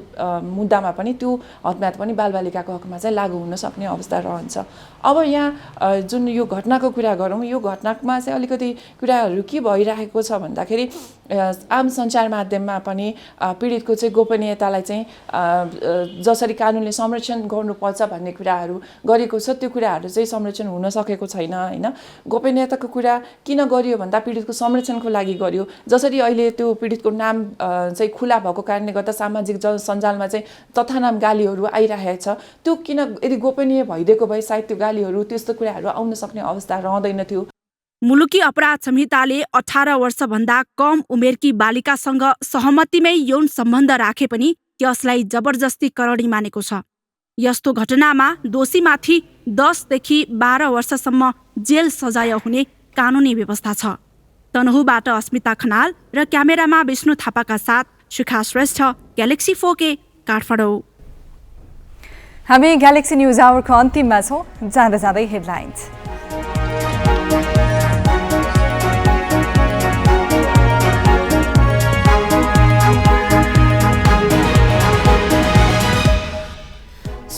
मुद्दामा पनि त्यो हदम्याद पनि बालबालिकाको हकमा चाहिँ लागू हुन सक्ने अवस्था रहन्छ। अब यहाँ जुन यो घटनाको कुरा गरौँ, यो घटनामा चाहिँ अलिकति कुराहरू के भइरहेको छ भन्दाखेरि आम सञ्चार माध्यममा पनि पीडितको चाहिँ गोपनीयतालाई चाहिँ जसरी कानुनले संरक्षण गर्नुपर्छ भन्ने कुराहरू गरेको छ, त्यो कुराहरू चाहिँ संरक्षण हुन सकेको छैन हैन। गोपनीयताको कुरा किन गरियो भन्दा पीडितको संरक्षणको लागि गरियो। जसरी अहिले त्यो पीडितको नाम चाहिँ खुला भएको कारणले गर्दा सामाजिक सञ्जालमा चाहिँ तथानाम गालीहरू आइरहेको छ, त्यो किन यदि गोपनीय भइदिएको भए सायद त्यो गालीहरू त्यस्तो कुराहरू आउन सक्ने अवस्था रहँदैन थियो। मुलुकी अपराध संहिताले 18 वर्षभन्दा कम उमेरकी बालिकासँग सहमतिमै यौन सम्बन्ध राखे पनि त्यसलाई जबरजस्ती करणी मानेको छ। यस्तो घटनामा दोषीमाथि 10 देखि 12 वर्षसम्म जेल सजाय हुने कानुनी व्यवस्था छ। तनहुबाट अस्मिता खनाल र क्यामेरामा विष्णु थापाका साथ शिखा श्रेष्ठ, ग्यालेक्सी 4K, काठमाडौँ। हामी ग्यालेक्सी न्युज आवरको अन्तिममा छौँ। जाँदा जाँदै हेडलाइन्स।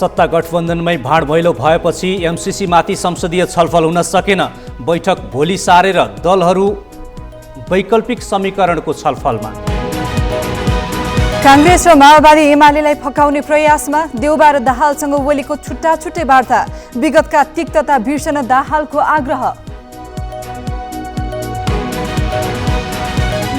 सत्ता गठबन्धनमै भाँडभैलो भएपछि एमसीसी माथि संसदीय छलफल हुन सकेन। बैठक भोलि सारेर दलहरू वैकल्पिक समीकरणको छलफलमा। कांग्रेस र माओवादी एमालेलाई फकाउने प्रयासमा, देउबा र दाहालसँग ओलीको छुट्टा छुट्टै वार्ता। विगतका तिक्तता बिर्सन दाहालको आग्रह।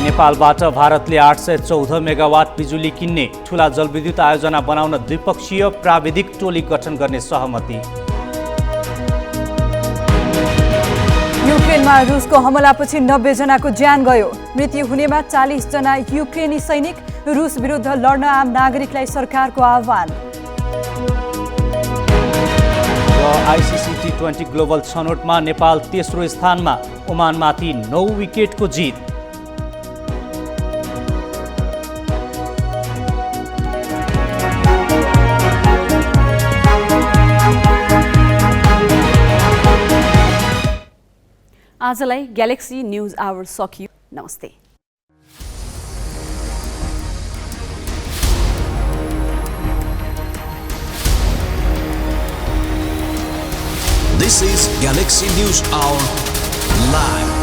नेपालबाट भारतले 814 मेगावाट बिजुली किन्ने, ठूला जलविद्युत आयोजना बनाउन द्विपक्षीय प्राविधिक टोली गठन गर्ने सहमति। युक्रेनमा रुसको हमलापछि 90 जनाको ज्यान गयो। मृत्यु हुनेमा 40 जना युक्रेनी सैनिक। रुस विरुद्ध लड्न आम नागरिकलाई सरकारको आह्वान। आइसिसी T20 ग्लोबल छनौटमा नेपाल तेस्रो स्थानमा, ओमानमाथि 9 विकेटको जित। आजलाई ग्यालेक्सी न्युज आवर सकियो। नमस्ते। This is Galaxy News Hour Live.